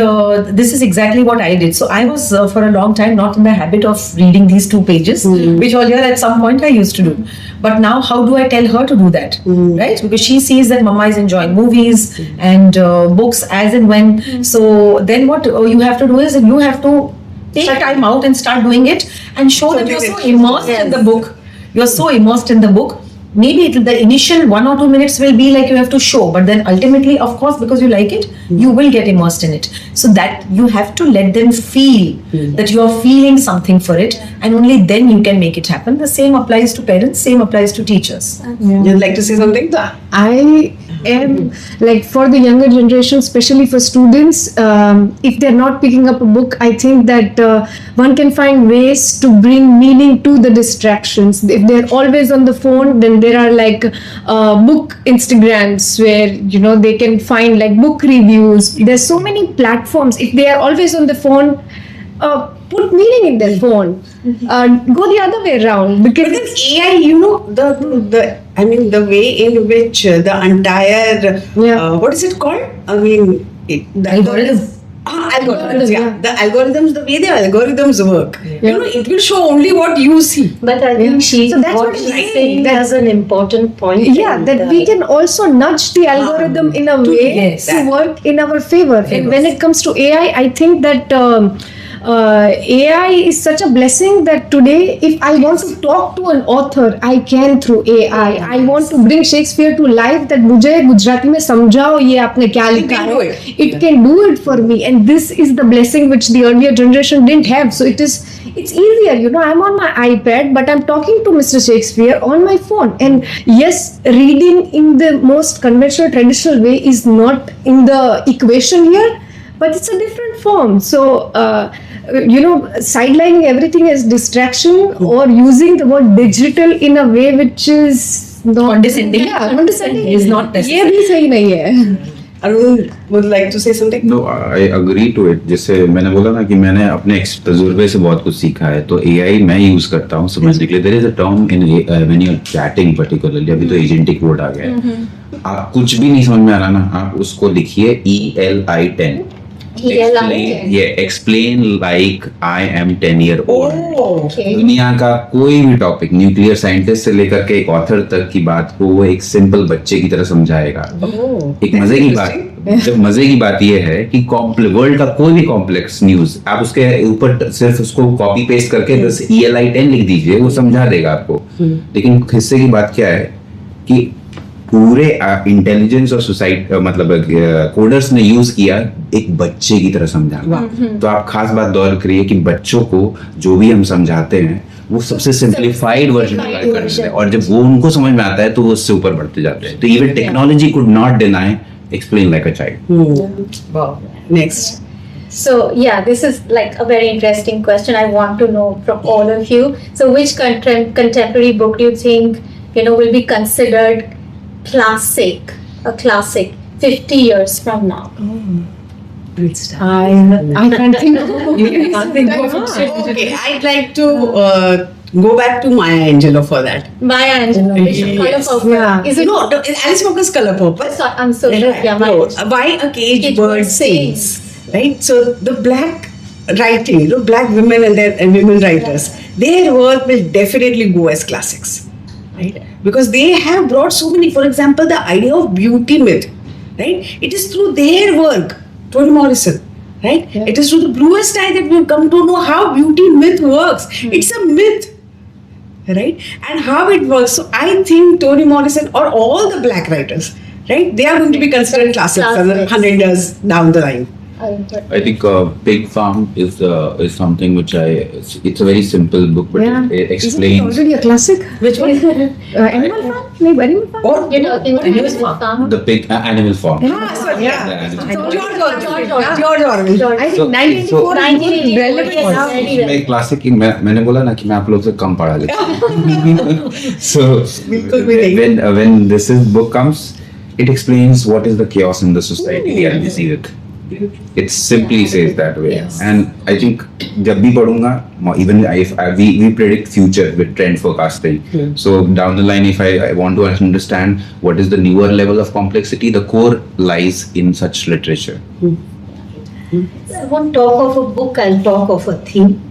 this is exactly what I did. So I was for a long time not in the habit of reading these 2 pages, which earlier at some point I used to do. But now, how do I tell her to do that? Right? Because she sees that Mama is enjoying movies and books as and when. So then what you have to do is you have to take time out and start doing it and show that you're so immersed in the book. You're so immersed in the book. Maybe the initial 1 or 2 minutes will be like you have to show, but then ultimately, of course, because you like it, you will get immersed in it. So that you have to let them feel that you are feeling something for it, and only then you can make it happen. The same applies to parents, same applies to teachers. You'd like to say something? I am like, for the younger generation, especially for students, if they're not picking up a book, I think that one can find ways to bring meaning to the distractions. If they're always on the phone, then there are like book Instagrams where they can find like book reviews. There's so many platforms. If they are always on the phone, put meaning in their phone. Go the other way around, But because then AI, the way in which the entire what is it called? The Algorithm. Algorithms, The algorithms, the way the algorithms work. It will show only what you see. But I think So that's what what she's I'm saying has an important point. that we can also nudge the algorithm in a way yes. to work in our favor. And when it comes to AI, I think that AI is such a blessing that today, if I want to talk to an author, I can through AI. I want to bring Shakespeare to life, that मुझे गुजराती में समझाओ ये आपने क्या लिखा can do है. it. It can do it for me, and this is the blessing which the earlier generation didn't have. So it's easier. I'm on my iPad, but I'm talking to Mr. Shakespeare on my phone. And yes, reading in the most conventional, traditional way is not in the equation here, but it's a different form. So, sidelining everything as distraction or using the word digital in a way which is not Condescending. Yeah, condescending is not ये necessary. भी सही नहीं है. Arun would like to say something? No, I agree to it. जैसे मैंने बोला ना कि मैंने अपने तजुर्बे से बहुत कुछ सीखा है, तो AI मैं यूज करता हूँ समझने के लिए. There is a term in when you're chatting particularly, अभी तो agentic word आ गया है. आप कुछ भी नहीं समझ में आ रहा ना, आप उसको लिखिए ELI10. Explain like I am 10-year-old. दुनिया का कोई भी टॉपिक, न्यूक्लियर साइंटिस्ट से लेकर के एक ऑथर तक की बात को वो एक सिंपल बच्चे की तरह समझाएगा. एक मजे की बात ये है कि वर्ल्ड का कोई भी कॉम्प्लेक्स न्यूज आप उसके ऊपर सिर्फ उसको कॉपी पेस्ट करके बस ELI10 लिख दीजिए, वो समझा देगा आपको. लेकिन हिस्से की बात क्या है कि पूरे इंटेलिजेंस और सोसाइटी कोडर्स ने यूज किया एक बच्चे की तरह समझाना. तो आप खास बात गौर करिए कि बच्चों को जो भी हम समझाते हैं वो सबसे सिंप्लीफाइड वर्जन करते हैं, और जब वो उनको समझ में आता है तो वो उससे ऊपर बढ़ते जाते हैं. तो even technology could not deny explain like a child. Wow. Next. So yeah, this is like a very interesting question. I want to know from all of you. So which contemporary book do you think will be considered a classic 50 years from now? I can't think of Okay, I'd like to go back to Maya Angelou for that. Maya Angelou. Color Yes. Purple. Yeah. Is it? No, Alice Walker's Color Purple. I'm so Right. yeah. Maya No, Angelou. why a caged Caged bird bird sings, sings. right? So the black writing, black women and women writers, their work will definitely go as classics, right? Because they have brought so many. For example, the idea of beauty myth, right? It is through their work, Toni Morrison, right? Yeah. It is through the bluest eye that we've come to know how beauty myth works. It's a myth. Right, and how it works. So I think Toni Morrison or all the black writers, right, they are going to be considered classics 100 years down the line. I think Pig Farm is something which it's a very simple book, but Yeah. it Isn't it explains already a classic? Which one? Animal Farm? Maybe Animal Farm? Or You're talking about Animal Animal Farm. the pig animal farm. yeah. The animal- George Orwell. I think So- 1984 is 1984, relevant yes, now. very मैं well. Classic की मैंने बोला ना कि मैं आप लोग से कम पढ़ा लेता हूँ. So बिल्कुल भी नहीं. when this book comes, it explains what is the chaos in the society we are busy with. It simply says that way. Yes. And I think जब भी पढ़ूंगा, even if we predict future with trend forecasting. So down the line, if I want to understand what is the newer level of complexity, the core lies in such literature. I won't talk of a book, I'll talk of a theme.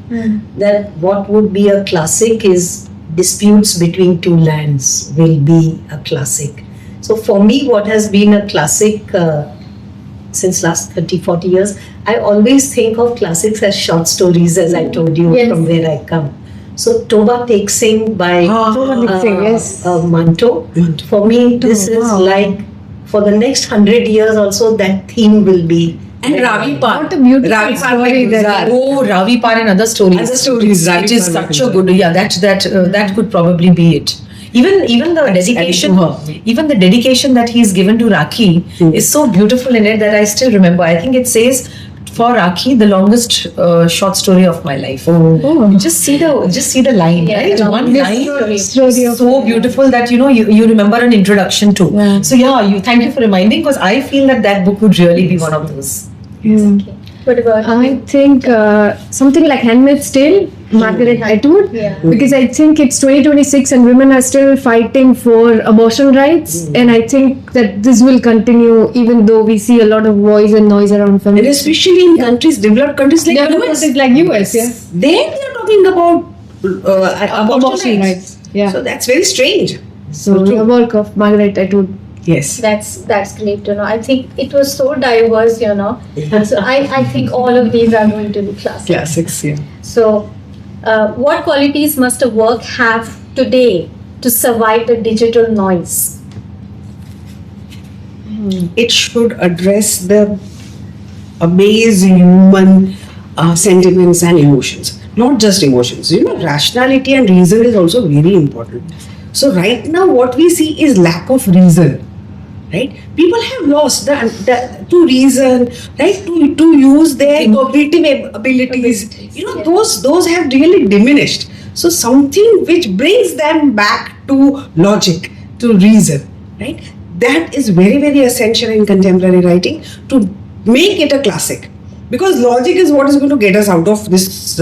That what would be a classic is disputes between two lands will be a classic. So for me, what has been a classic since last 30-40 years, I always think of classics as short stories, as I told you, Yes. from where I come. So Toba Tek Singh by Toba Tek Singh, yes. Manto. For me, this is like for the next 100 years also that theme will be. And Ravi Par. What a beautiful Ravi Par story like that Gulzar. Oh, Ravi Par and other stories. Other stories, It Ravi is Par such like a good. Yeah, that could probably be it. Even the dedication, even the dedication that he's given to Rakhi is so beautiful in it that I still remember. I think it says, for Rakhi, the longest short story of my life. Just see the line, Yeah, right? the One longest line, story of so beautiful that you remember an introduction to. Yeah. So yeah, thank you for reminding, because I feel that book would really be one of those. Okay. What about I think something like Handmaid's Tale, Margaret Atwood, Yeah. because I think it's 2026 and women are still fighting for abortion rights, and I think that this will continue even though we see a lot of voice and noise around And feminism. especially in countries, developed countries like Yeah, US, like US, yeah. they are talking about abortion rights. Yeah. So that's very strange. So the work of Margaret Atwood. Yes. that's great to know. I think it was so diverse, So I think all of these are going to be classic. Classics, yeah. So, what qualities must a work have today to survive the digital noise? It should address the amazing human sentiments and emotions, not just emotions. Rationality and reason is also very important. So right now, what we see is lack of reason. Right, people have lost the to reason, right, to use their cognitive abilities. Those have really diminished. So something which brings them back to logic, to reason, right? That is very, very essential in contemporary writing to make it a classic. Because logic is what is going to get us out of this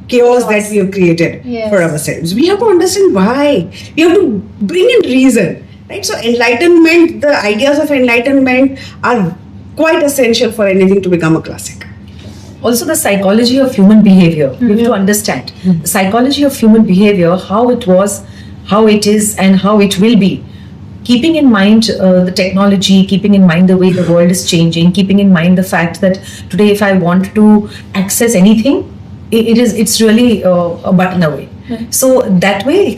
chaos that we have created Yes. for ourselves. We have to understand why. We have to bring in reason. Right? So enlightenment, the ideas of enlightenment are quite essential for anything to become a classic. Also, the psychology of human behavior. You have to understand the psychology of human behavior, how it was, how it is, and how it will be. Keeping in mind the technology, keeping in mind the way the world is changing, keeping in mind the fact that today, if I want to access anything, it's really a button away. So that way,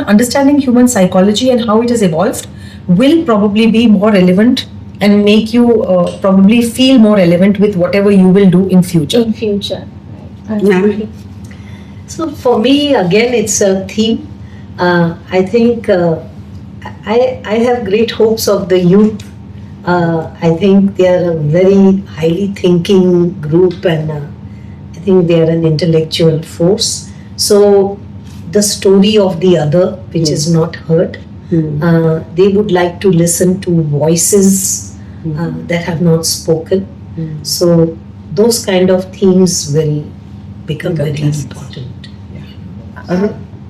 understanding human psychology and how it has evolved will probably be more relevant and make you probably feel more relevant with whatever you will do in future. In future. Ma'am? So for me, again, it's a theme. I think I have great hopes of the youth. I think they are a very highly thinking group, and I think they are an intellectual force. So the story of the other, which is not heard, they would like to listen to voices that have not spoken. So those kind of themes will become very important.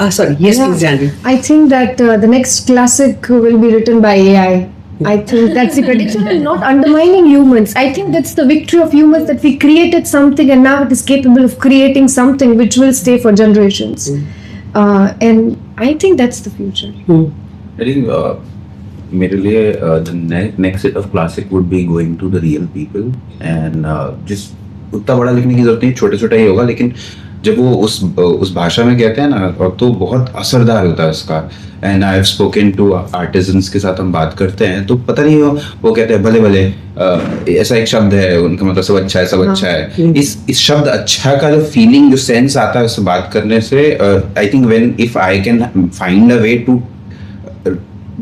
Sorry, yes, Yeah. please, Janvi. I think that the next classic will be written by AI. I think that's the prediction, and not undermining humans. I think that's the victory of humans, that we created something and now it is capable of creating something which will stay for generations. And I think that's the future. I think मेरे लिए the next set of classic would be going to the real people and just उतना बड़ा लिखने की जरूरत नहीं, छोटे छोटा ही होगा, लेकिन जब वो उस भाषा में कहते हैं ना, और तो बहुत असरदार होता है उसका. And I have spoken to artisans के साथ हम बात करते हैं तो पता नहीं वो कहते हैं भले भले ऐसा एक शब्द है उनका मतलब सब अच्छा है, सब अच्छा है. इस शब्द अच्छा का जो फीलिंग, जो सेंस आता है उससे बात करने से, I think when if I can find a way to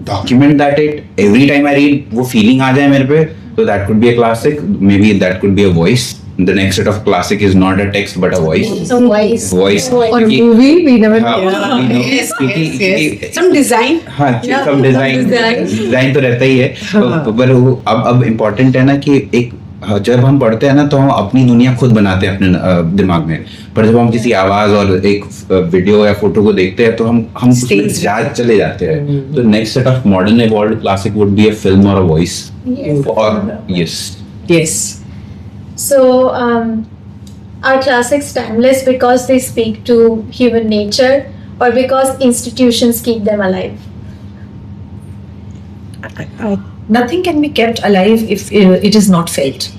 document that every time I read, वो feeling आ जाए मेरे पे, so that could be a classic. Maybe that could be a voice. The next set of classic is not a text but a voice. So voice. Voice. Or a क्योंकि- movie, we never हाँ, know. you know, Yes, क्योंकि- Some design. हाँ, some design तो रहता ही है. पर वो अब important है ना कि एक जब हम पढ़ते हैं ना तो हम अपनी दुनिया खुद बनाते हैं अपने दिमाग में, पर जब हम किसी आवाज और एक वीडियो या फोटो को देखते हैं तो हम उसमें चले जाते हैं. तो next set of modern evolved classic would be a film और अ वॉइस. और Yes. So, are classics timeless because they speak to human nature or because institutions keep them alive? Nothing can be kept alive if it is not felt.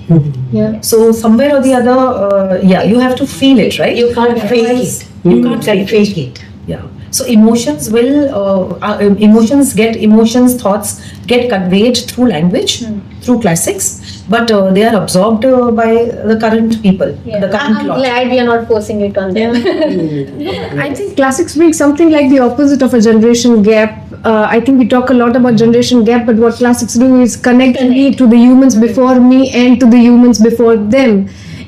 Yeah. So somewhere or the other, you have to feel it, right? You can't fake it. You can't fake it. Yeah. So emotions thoughts get conveyed through language, through classics, but they are absorbed by the current people, Yeah. the current I'm lot. glad we are not forcing it on them. I think classics bring something like the opposite of a generation gap. I think we talk a lot about generation gap, but what classics do is connect me to the humans before me and to the humans before them.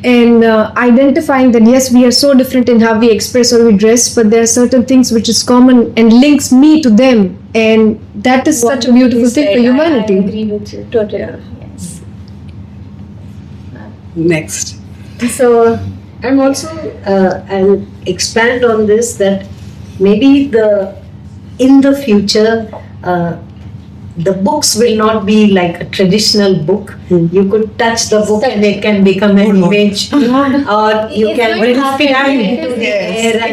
And identifying that yes, we are so different in how we express or we dress, but there are certain things which is common and links me to them, and that is such a beautiful thing for humanity. I agree with you totally. Yes. Next. So, I'm also, I'll expand on this, that maybe in the future, the books will not be like a traditional book. You could touch the book and it can become an image, or you It's can like happening. into the air and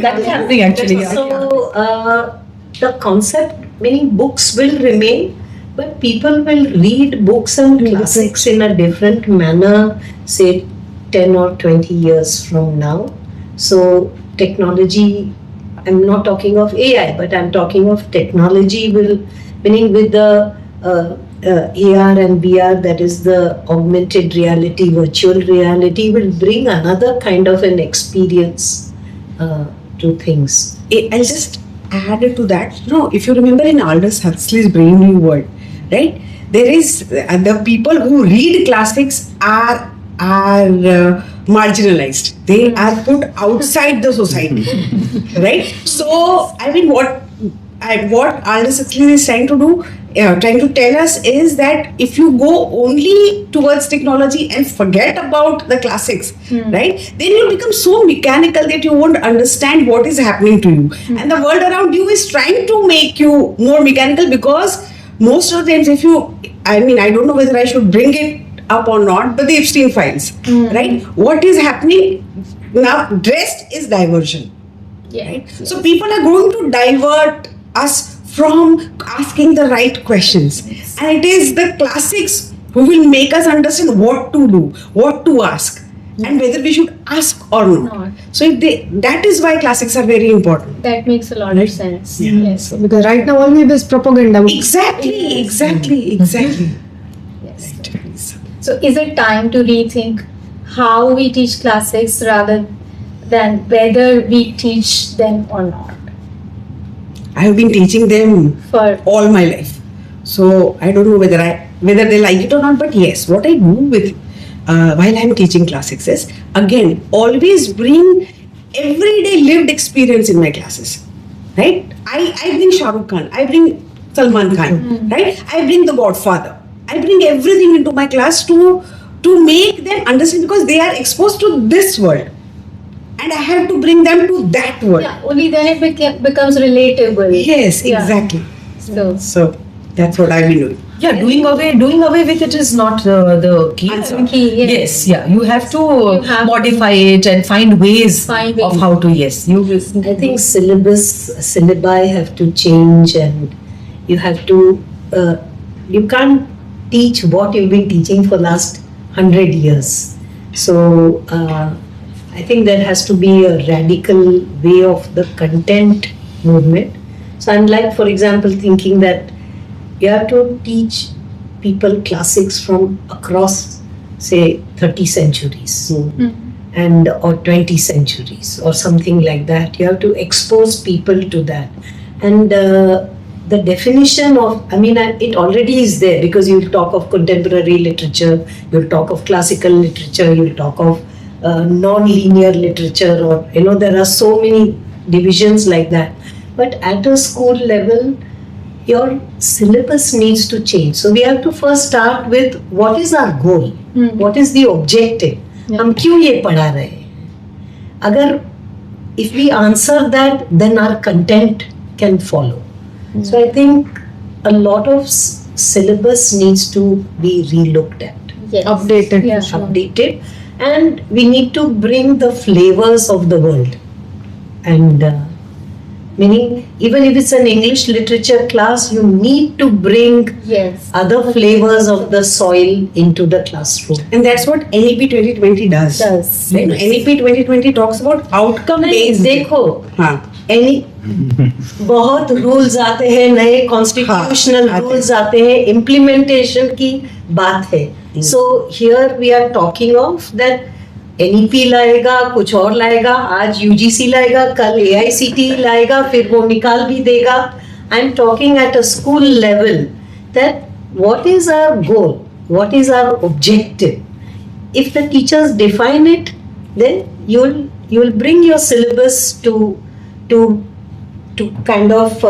That is happening actually. Yeah. So the concept, meaning books will remain, but people will read books and classics in a different manner, say 10 or 20 years from now. So technology, I'm not talking of AI, but I'm talking of technology will, meaning with the AR and VR, that is the augmented reality, virtual reality, will bring another kind of an experience to things. I'll just add to that. No, if you remember in Aldous Huxley's Brave New World, right? There is the people who read classics are marginalized. They are put outside the society, right? So I mean, what Aldous Huxley is trying to do, trying to tell us is that if you go only towards technology and forget about the classics, right, then you'll become so mechanical that you won't understand what is happening to you. And the world around you is trying to make you more mechanical, because most of the times, I don't know whether I should bring it up or not, but the Epstein files, right? What is happening now? Dressed is diversion. yeah. Right? So people are going to divert us from asking the right questions, and it is the classics who will make us understand what to do, what to ask, and whether we should ask or not. Not. So that is why classics are very important. That makes a lot of sense. Yes. Because right now all we have is propaganda. Exactly. Yes. So, is it time to rethink how we teach classics rather than whether we teach them or not? I have been teaching them For all my life, so I don't know whether they like it or not. But yes, what I do with while I'm teaching classics is, again, always bring everyday lived experience in my classes, right? I bring Shah Rukh Khan, I bring Salman Khan, right? I bring The Godfather. I bring everything into my class to make them understand, because they are exposed to this world, and I have to bring them to that world. yeah, only then it becomes relatable. Yes, Yeah. exactly. So, That's what I've been doing. Yeah, doing away with it is not the key. Answer. Key, yes. Yes, yeah, you have to have to modify it and find ways Find of ways. how to. Yes, you. I think syllabi have to change, and you have to, you can't teach what you've been teaching for last 100 years. So I think there has to be a radical way of the content movement. So I'm like, for example, thinking that you have to teach people classics from across, say, 30 centuries. And or 20 centuries or something like that. You have to expose people to that. And the definition of, it already is there, because you'll talk of contemporary literature, you'll talk of classical literature, you'll talk of non-linear literature, or there are so many divisions like that. But at a school level, your syllabus needs to change. So we have to first start with what is our goal, what is the objective, हम क्यों ये पढ़ा रहे हैं? अगर if we answer that, then our content can follow. So I think a lot of syllabus needs to be relooked at, Yes. Updated. Yeah. updated, and we need to bring the flavors of the world. And meaning, even if it's an English literature class, you need to bring Yes. other flavors of the soil into the classroom. And that's what NEP 2020 does. Does. Right? NEP 2020 talks about outcome based. देखो, हाँ. बहुत rules आते हैं, नए constitutional हाँ, rules आते हैं, implementation की बात है. So here we are talking of that NEP लाएगा, कुछ और लाएगा, आज यूजीसी लाएगा, कल एआईसीटी लाएगा, फिर वो निकाल भी देगा. I am talking at a school level that what is our goal, what is our objective. If the teachers define it, then you'll bring your syllabus to kind of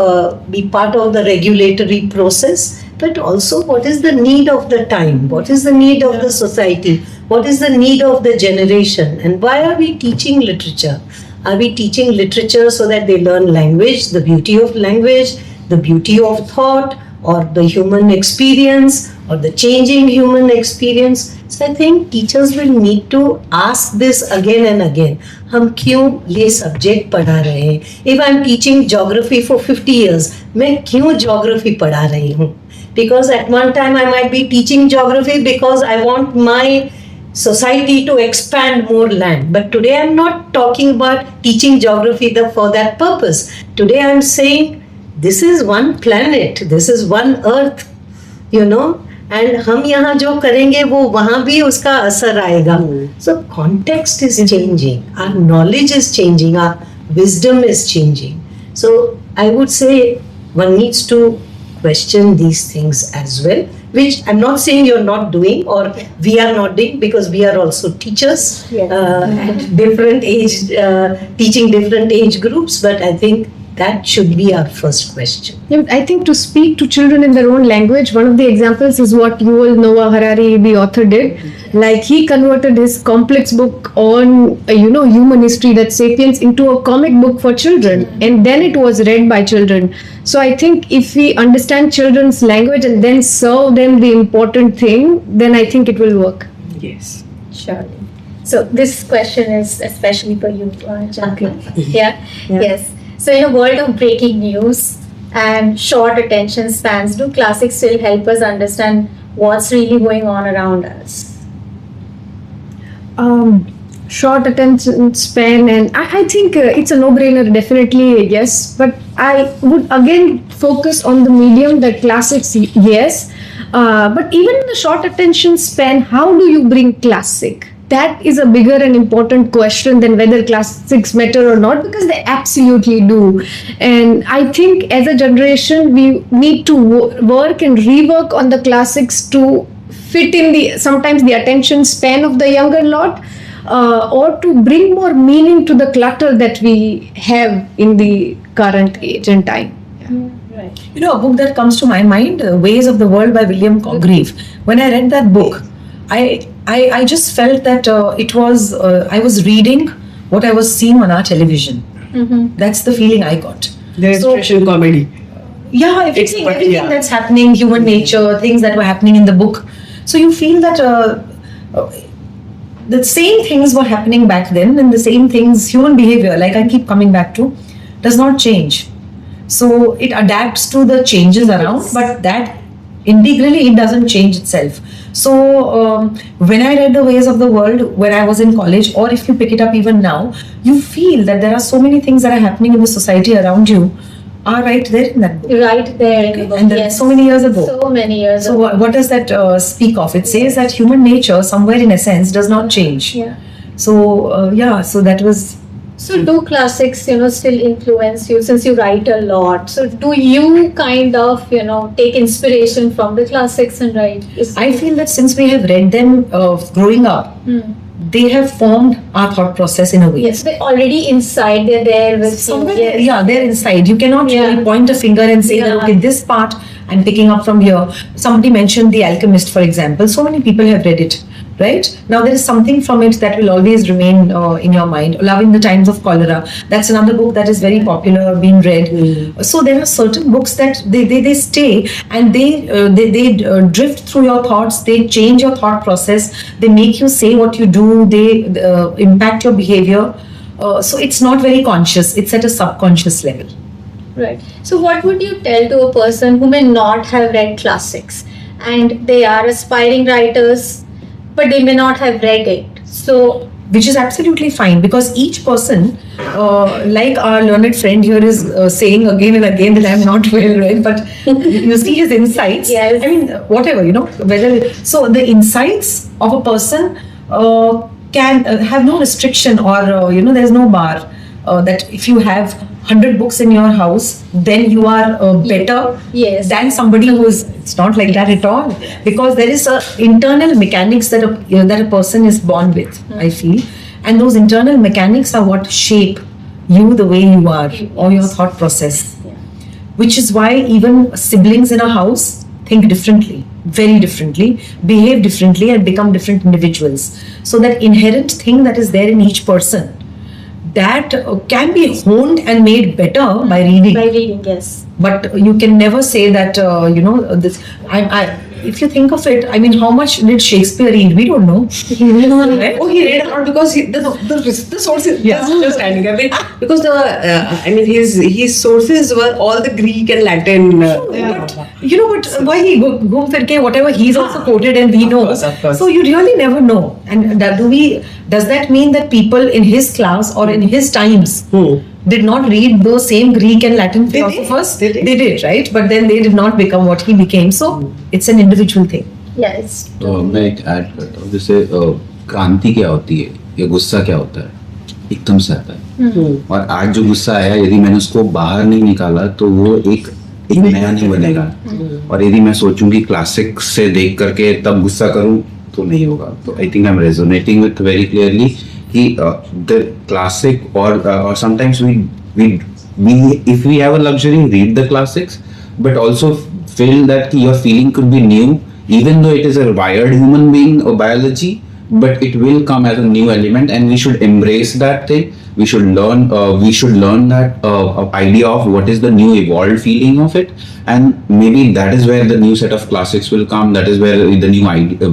be part of the regulatory process, but also what is the need of the time, what is the need of the society, what is the need of the generation, and why are we teaching literature? Are we teaching literature so that they learn language, the beauty of language, the beauty of thought, or the human experience, or the changing human experience? So I think teachers will need to ask this again and again. हम क्यों ये subject पढ़ा रहे हैं? If I'm teaching geography for 50 years, मैं क्यों geography पढ़ा रही हूँ? Because at one time I might be teaching geography because I want my society to expand more land. But today I'm not talking about teaching geography for that purpose. Today I'm saying this is one planet, this is one earth, you know. And हम यहाँ जो करेंगे वो वहाँ भी उसका असर आएगा. So context is changing, our knowledge is changing, our wisdom is changing. So I would say one needs to question these things as well, which I'm not saying you're not doing or we are not doing, because we are also teachers at different age, teaching different age groups, but I think that should be our first question. Yeah, but I think to speak to children in their own language, one of the examples is what Yuval Noah Harari, the author, did. Like he converted his complex book on, human history, that Sapiens, into a comic book for children, and then it was read by children. So I think if we understand children's language and then serve them the important thing, then I think it will work. Yes. Surely. So this question is especially for you, Jacqueline. Yeah? Yes. So in a world of breaking news and short attention spans, do classics still help us understand what's really going on around us? Short attention span, and I think it's a no-brainer, definitely yes. But I would again focus on the medium, that classics, yes. But even in the short attention span, how do you bring classic? That is a bigger and important question than whether classics matter or not, because they absolutely do. And I think as a generation, we need to work and rework on the classics to fit in sometimes the attention span of the younger lot, or to bring more meaning to the clutter that we have in the current age and time. Right. A book that comes to my mind, Ways of the World by William Congreve. When I read that book, I just felt that it was, I was reading what I was seeing on our television. That's the feeling I got. The expression comedy. Yeah, everything yeah. that's happening, human nature, things that were happening in the book. So you feel that the same things were happening back then, and the same things, human behavior, like I keep coming back to, does not change. So it adapts to the changes around, but that integrally it doesn't change itself. So when I read The Ways of the World when I was in college, or if you pick it up even now, you feel that there are so many things that are happening in the society around you are right there in that book. Right there in the book. And that's so many years ago. So many years So ago. what does that speak of? It says that human nature, somewhere in essence, does not change. Yeah. So so that was So do classics, still influence you since you write a lot? So do you kind of, take inspiration from the classics and write? I feel that since we have read them growing up, they have formed our thought process in a way. Yes, they're already inside. They're there with Somewhere, you. Yes. yeah, they're inside. You cannot Yeah. really point a finger and say that, Yeah. okay, this part I'm picking up from here. Somebody mentioned The Alchemist, for example. So many people have read it, right? Now, there is something from it that will always remain in your mind. Love in the Times of Cholera. That's another book that is very popular, being read. So there are certain books that they stay and they drift through your thoughts. They change your thought process. They make you say what you do. They impact your behavior. So it's not very conscious. It's at a subconscious level. Right. So, what would you tell to a person who may not have read classics and they are aspiring writers, but they may not have read it? So, Which is absolutely fine, because each person, like our learned friend here is saying again and again that I'm not well read, but you see his insights. Yes. I mean, whatever, whether. So the insights of a person can have no restriction, or, there's no bar. That if you have 100 books in your house, then you are better Yes. than somebody who is. It's not like that at all, because there is a internal mechanics that that a person is born with. I feel, and those internal mechanics are what shape you the way you are, or your thought process. Which is why even siblings in a house think differently, very differently, behave differently, and become different individuals. So that inherent thing that is there in each person, that can be honed and made better by reading. by reading, yes. But you can never say that this. If you think of it, I mean, how much did Shakespeare read? We don't know. Right? Oh, he read a lot because the sources. Yeah. Just standing. I mean, because his sources were all the Greek and Latin. But why he go firke, whatever he's also quoted and we know. Of course. So you really never know. And does that mean that people in his class or in his times did not read those same Greek and Latin They did. philosophers? They did. They did, right? But then they did not become what he became. So it's an individual thing. Yeah, it's मैं एक add करता हूँ, जैसे क्रांति क्या होती है या गुस्सा क्या होता है, एकदम से आता है। और आज जो गुस्सा आया, यदि मैंने उसको बाहर नहीं निकाला तो वो एक नया नहीं बनेगा। और यदि मैं सोचूं कि क्लासिक से देख करके तब गुस्सा करूं तो नहीं होगा। तो I think I am resonating with very clearly कि द क्लासिक और sometimes we if we have a luxury, read the classics, but also feel that your feeling could be new, even though it is a wired human being or biology, but it will come as a new element, and we should embrace that thing. We should learn that idea of what is the new evolved feeling of it, and maybe that is where the new set of classics will come. That is where the new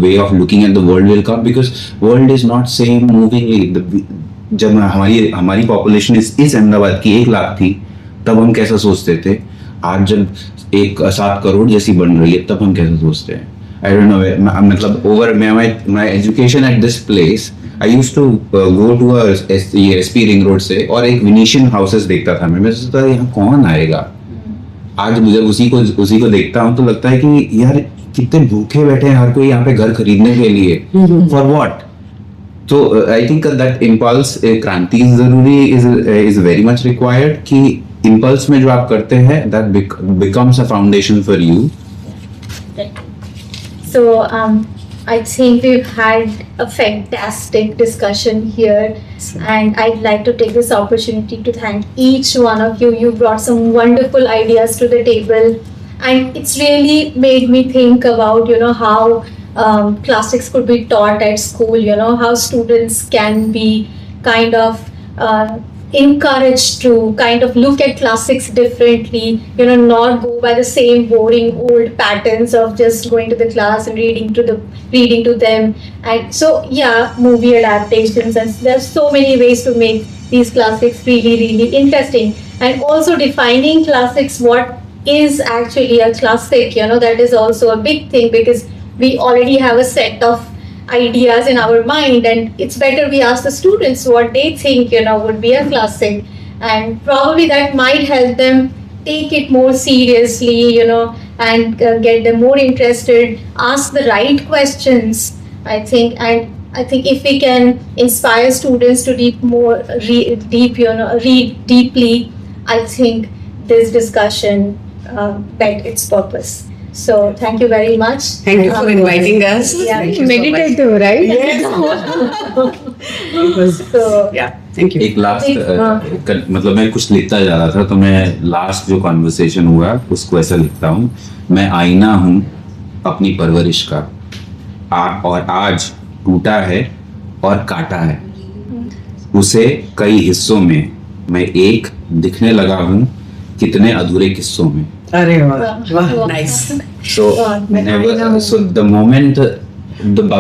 way of looking at the world will come, because world is not same movingly. जब हमारी population इस अहमदाबाद की 1 लाख थी, तब हम कैसा सोचते थे। आज जब 7 करोड़ जैसी बन रही है, तब हम कैसे सोचते हैं। आई डोंट नो, मतलब over my education at this place, I used to go to SP ring road से, और एक विनीशियन हाउसेस देखता था मैं सोचता था यहाँ कौन आएगा। आज मुझे उसी को देखता हूँ तो लगता है कि यार कितने भूखे बैठे हैं हर कोई यहाँ पे घर खरीदने के लिए, फॉर व्हाट। तो आई थिंक दैट इम्पल्स क्रांति जरूरी इज वेरी मच रिक्वायर्ड, कि इम्पल्स में जो आप करते हैं that becomes a foundation for you. So I think we've had a fantastic discussion here, and I'd like to take this opportunity to thank each one of you. You brought some wonderful ideas to the table, and it's really made me think about how classics could be taught at school. How students can be kind of encouraged to kind of look at classics differently, not go by the same boring old patterns of just going to the class and reading to them. And so movie adaptations, and there's so many ways to make these classics really, really interesting. And also defining classics, what is actually a classic, that is also a big thing, because we already have a set of ideas in our mind, and it's better we ask the students what they think would be a classic, and probably that might help them take it more seriously, and get them more interested, ask the right questions, I think. And I think if we can inspire students to read deeply, I think this discussion met its purpose. So thank you very much. Thank you for inviting us. Yeah. Thank you so much. Meditative, right? It was, So yeah, thank you. एक last मतलब मैं कुछ लिखता जा रहा था तो मैं लास्ट जो कॉन्वर्सेशन हुआ उसको ऐसा लिखता हूँ, मैं आईना हूँ अपनी परवरिश का और आज टूटा है और काटा है, उसे कई हिस्सों में मैं एक दिखने लगा हूँ कितने अधूरे किस्सों में. अरे वाह, वाह, nice. So never, so the moment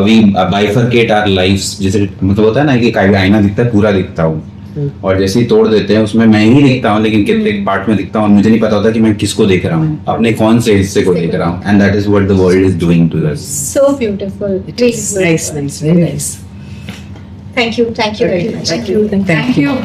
we bifurcate our lives, जैसे मतलब होता है ना कि आईना दिखता है पूरा दिखता हूँ और जैसे ही तोड़ देते हैं उसमें मैं ही दिखता हूँ लेकिन कितने पार्ट में दिखता हूँ और मुझे नहीं पता होता कि मैं किसको देख रहा हूँ, अपने कौन से हिस्से को देख रहा हूँ. And that is what the world is doing to us. so beautiful. Nice, nice, very nice. Thank you very much. Thank you.